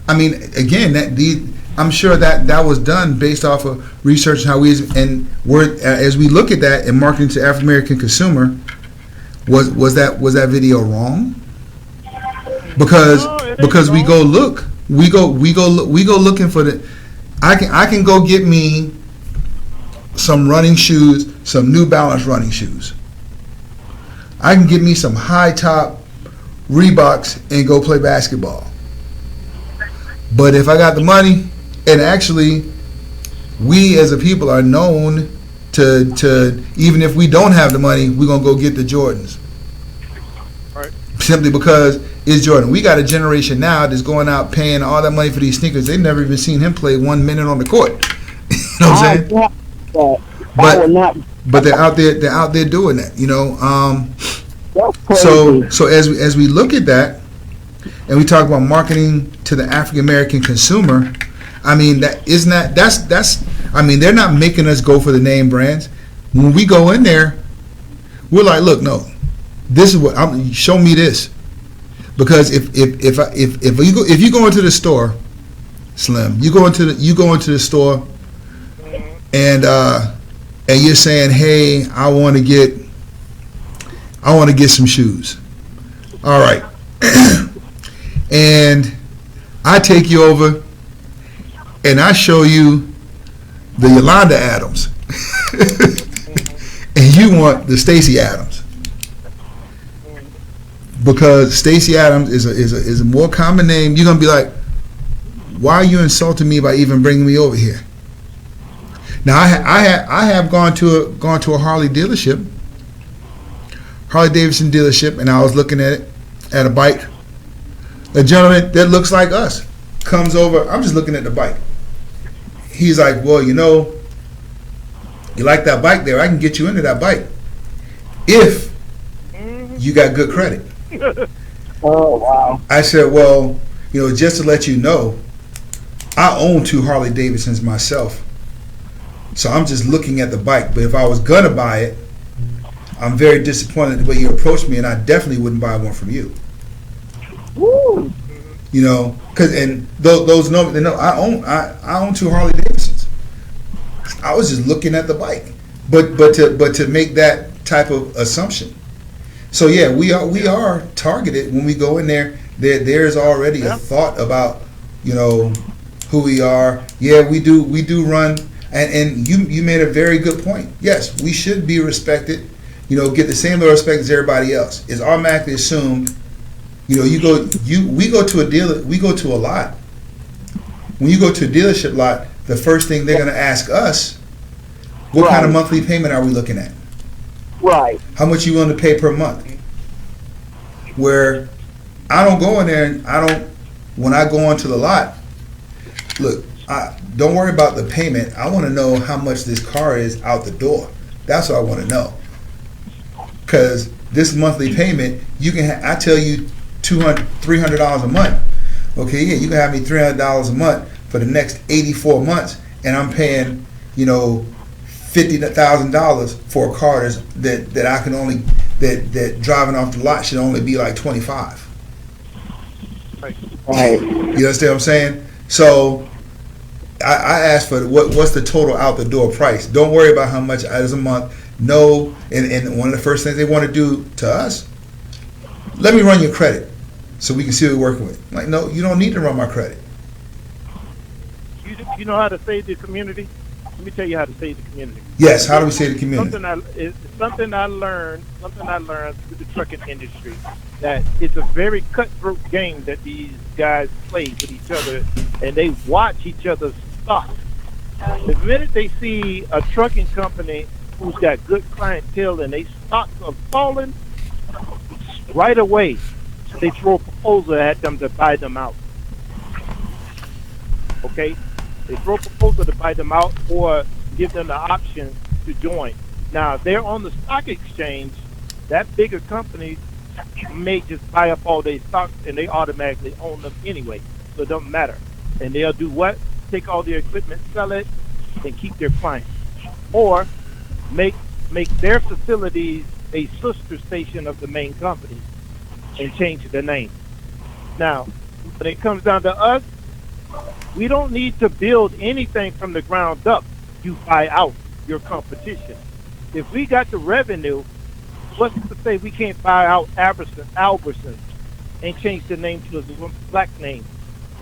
I mean, again, I'm sure that was done based off of research and how as we look at that and marketing to African American consumer, was that video wrong? Because we go looking for the. I can go get me some running shoes, some New Balance running shoes. I can get me some high top Reeboks and go play basketball. But if I got the money, and actually, we as a people are known to even if we don't have the money, we're gonna go get the Jordans. Right. Simply because it's Jordan. We got a generation now that's going out paying all that money for these sneakers. They've never even seen him play 1 minute on the court. You know what I'm saying? But they're out there. They're out there doing that. You know. So as we look at that, and we talk about marketing to the African American consumer, I mean that's I mean, they're not making us go for the name brands. When we go in there, we're like, look, no, this is what show me this, because if you go into the store, Slim, you go into the store, and you're saying, hey, I want to get some shoes. All right. And I take you over and I show you the Yolanda Adams. And you want the Stacey Adams. Because Stacey Adams is a more common name. You're gonna be like, why are you insulting me by even bringing me over here? Now I have gone to a Harley dealership, Harley Davidson dealership, and I was looking at a bike. A gentleman that looks like us comes over. I'm just looking at the bike. He's like, well, you like that bike there? I can get you into that bike if you got good credit. Oh, wow. I said, well, just to let you know, I own 2 Harley Davidsons myself. So I'm just looking at the bike. But if I was going to buy it, I'm very disappointed the way you approached me, and I definitely wouldn't buy one from you. Woo. Because those numbers, I own 2 Harley Davidsons. I was just looking at the bike, but to make that type of assumption. So yeah, we are targeted when we go in there. There's already a thought about who we are. Yeah, we do run, and you made a very good point. Yes, we should be respected. Get the same level of respect as everybody else. It's automatically assumed. We go to a lot. When you go to a dealership lot, the first thing they're going to ask us, what kind of monthly payment are we looking at? Right. How much you willing to pay per month? Where I don't go in there and when I go onto the lot, look, don't worry about the payment. I want to know how much this car is out the door. That's what I want to know. Because this monthly payment, I tell you $200, $300 a month. Okay, yeah, you can have me $300 a month for the next 84 months, and I'm paying, $50,000 for a car that I can only that driving off the lot should only be like 25. Right. You understand what I'm saying? So I asked for what's the total out the door price. Don't worry about how much it is a month. No, and one of the first things they want to do to us, let me run your credit so we can see what we're working with. Like, no, you don't need to run my credit. You know how to save the community? Let me tell you how to save the community. Yes. How do we save the community? It's something I learned through the trucking industry, that it's a very cutthroat game that these guys play with each other, and they watch each other's stock. The minute they see a trucking company who's got good clientele and they stocks are falling, right away they throw a proposal at them to buy them out. Okay? They throw a proposal to buy them out or give them the option to join. Now, if they're on the stock exchange, that bigger company may just buy up all their stocks and they automatically own them anyway. So it doesn't matter. And they'll do what? Take all their equipment, sell it, and keep their clients. Or make their facilities a sister station of the main company and change the name. Now, when it comes down to us, we don't need to build anything from the ground up. You buy out your competition. If we got the revenue, what's to say we can't buy out Albertsons and change the name to a black name,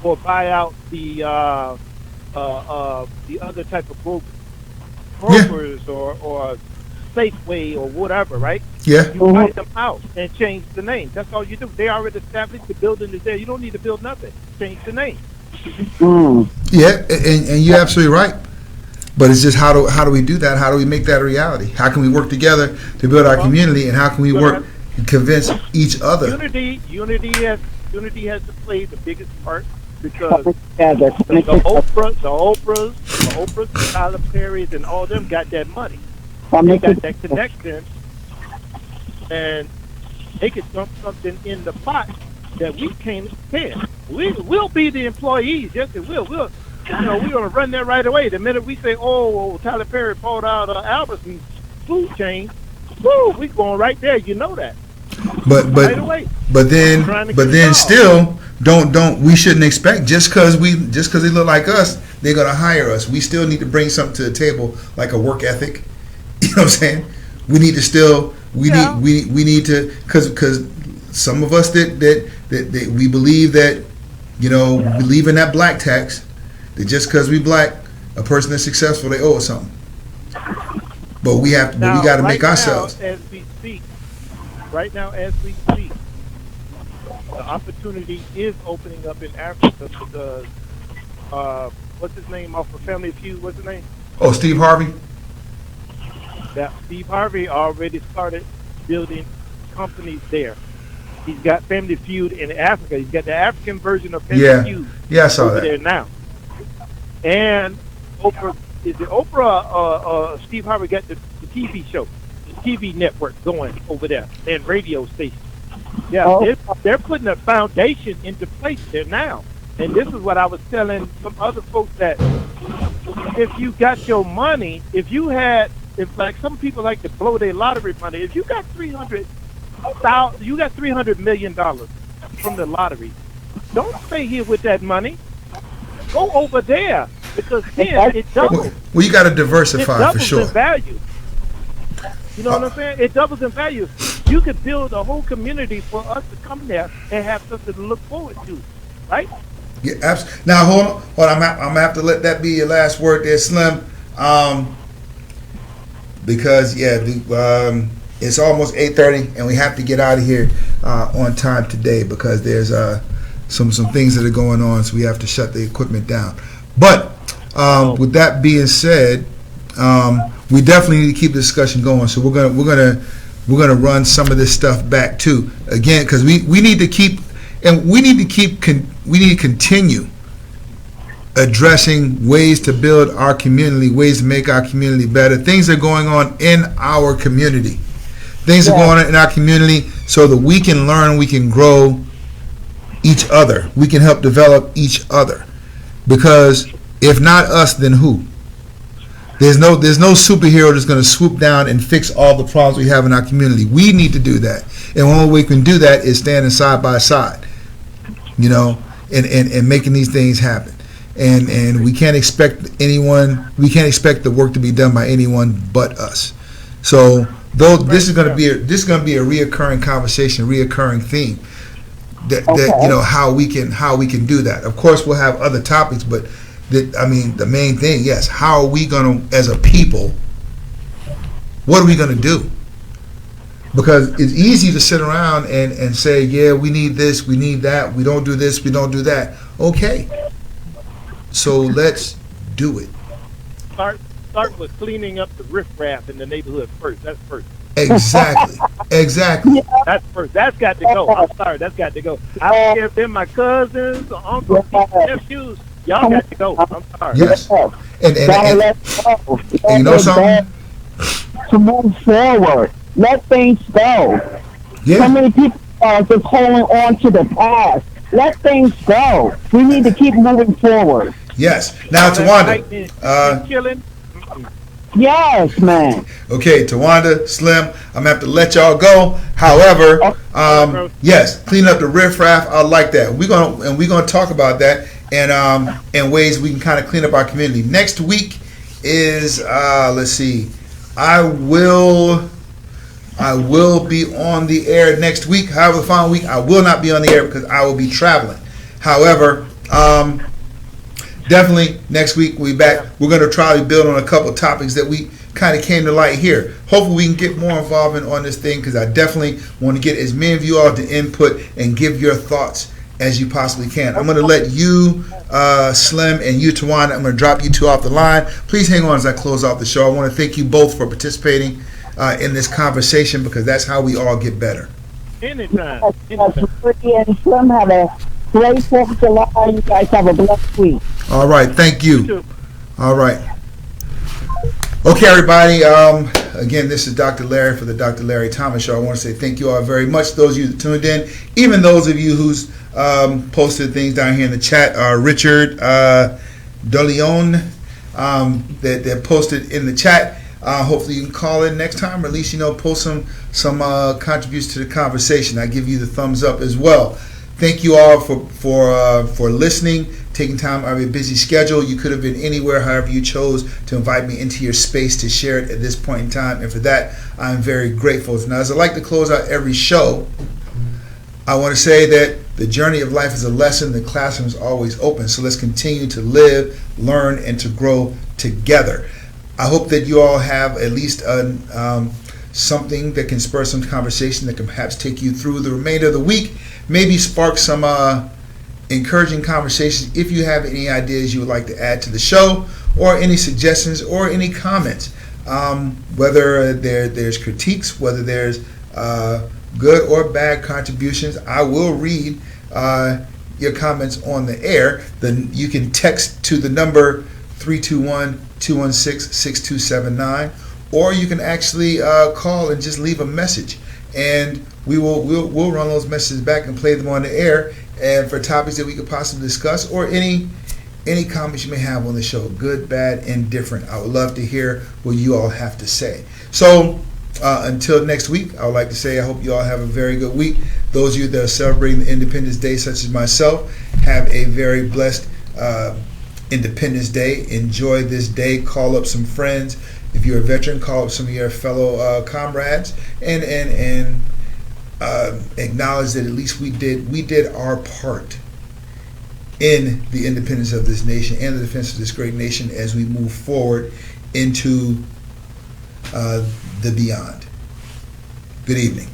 or buy out the other type of brokers or Safeway or whatever, right? Yeah. You buy them out and change the name. That's all you do. They already established, the building is there. You don't need to build nothing. Change the name. Yeah, and you're absolutely right. But it's just how do we do that? How do we make that a reality? How can we work together to build our community, and how can we work and convince each other? Unity has to play the biggest part, because the Oprahs, the Tyler Perrys, and all them got that money. They got that connection, and they could dump something in the pot that we can't spend. We'll be the employees. Yes, it will. We're gonna run there right away. The minute we say, "Oh, Tyler Perry bought out Albertsons food chain," woo, we going right there. You know that. But right away. But then still don't we shouldn't expect just because they look like us, they're gonna hire us. We still need to bring something to the table, like a work ethic. You know what I'm saying? We need to still we need to because some of us that we believe that, we believe in that black tax, that just because we black, a person that's successful, they owe us something. But we got to make ourselves. Right now, as we speak, the opportunity is opening up in Africa because what's his name off of Family Feud? What's his name? Oh, Steve Harvey. That Steve Harvey already started building companies there. He's got Family Feud in Africa. He's got the African version of Family Feud. Yeah, I saw over that. there now. And Steve Harvey got the TV show, the TV network going over there, and radio station. Yeah, they're putting a foundation into place there now. And this is what I was telling some other folks, that if you got your money, if like some people like to blow their lottery money, if you got $300 million from the lottery, don't stay here with that money. Go over there, because then it doubles. Well, you got to diversify for sure. It doubles in value. You know what I'm saying? It doubles in value. You could build a whole community for us to come there and have something to look forward to, right? Yeah, absolutely. Now hold on. I'm gonna have to let that be your last word there, Slim. Because it's almost 8:30 and we have to get out of here on time today, because there's some things that are going on, so we have to shut the equipment down. But with that being said, we definitely need to keep the discussion going. So we're gonna run some of this stuff back too, again, because we need to continue addressing ways to build our community, ways to make our community better. Things are going on in our community. Things are going on in our community so that we can learn, we can grow each other. We can help develop each other. Because if not us, then who? There's no superhero that's going to swoop down and fix all the problems we have in our community. We need to do that. And one way we can do that is standing side by side, and making these things happen. And we can't expect the work to be done by anyone but us. So this is going to be a reoccurring conversation, reoccurring theme. That how we can do that. Of course, we'll have other topics, but the main thing, yes, how are we going to, as a people, what are we going to do? Because it's easy to sit around and say, yeah, we need this, we need that, we don't do this, we don't do that. Okay. So let's do it. Start with cleaning up the riffraff in the neighborhood first. That's first. Exactly. Exactly. That's first. That's got to go. I'm sorry. That's got to go. I don't care if they're my cousins, or uncles, nephews. Y'all got to go. I'm sorry. Yes. And Let's go. you know something? To move forward. Let things go. Yeah. So many people are just holding on to the past. Let things go. We need to keep moving forward. Yes. Now, Tawanda. Killing. Yes, man. Okay, Tawanda, Slim, I'm gonna have to let y'all go. However, yes, clean up the riffraff. I like that. We're gonna talk about that and ways we can kind of clean up our community. Next week is let's see. I will be on the air next week. However, the following week I will not be on the air because I will be traveling. However, definitely next week we'll be back. We're going to try to build on a couple of topics that we kind of came to light here. Hopefully we can get more involvement on this thing because I definitely want to get as many of you all to input and give your thoughts as you possibly can. I'm going to let you, Slim, and you, Tawanda, I'm going to drop you two off the line. Please hang on as I close out the show. I want to thank you both for participating in this conversation because that's how we all get better. Anytime. And Slim, have a great 4th of July. You guys have a blessed week. All right. Thank you. All right. Okay, everybody. Again, this is Dr. Larry for the Dr. Larry Thomas Show. I want to say thank you all very much. Those of you that tuned in, even those of you who's posted things down here in the chat. Richard DeLeon that posted in the chat. Hopefully you can call in next time, or at least post some contributions to the conversation. I give you the thumbs up as well. Thank you all for listening, taking time out of your busy schedule. You could have been anywhere, however you chose to invite me into your space to share it at this point in time, and for that I'm very grateful. Now, as I like to close out every show, I want to say that the journey of life is a lesson. The classroom is always open. So let's continue to live, learn, and to grow together. I hope that you all have at least something that can spur some conversation that can perhaps take you through the remainder of the week. Maybe spark some encouraging conversations. If you have any ideas you would like to add to the show, or any suggestions, or any comments, whether there's critiques, whether there's good or bad contributions, I will read your comments on the air. Then you can text to the number 321-216-6279, or you can actually call and just leave a message, and we'll run those messages back and play them on the air, and for topics that we could possibly discuss, or any comments you may have on the show, good, bad, indifferent. I would love to hear what you all have to say. So until next week, I would like to say I hope you all have a very good week. Those of you that are celebrating the Independence Day, such as myself, have a very blessed Independence Day. Enjoy this day. Call up some friends. If you're a veteran, call up some of your fellow comrades and acknowledge that at least we did our part in the independence of this nation and the defense of this great nation as we move forward into the beyond. Good evening.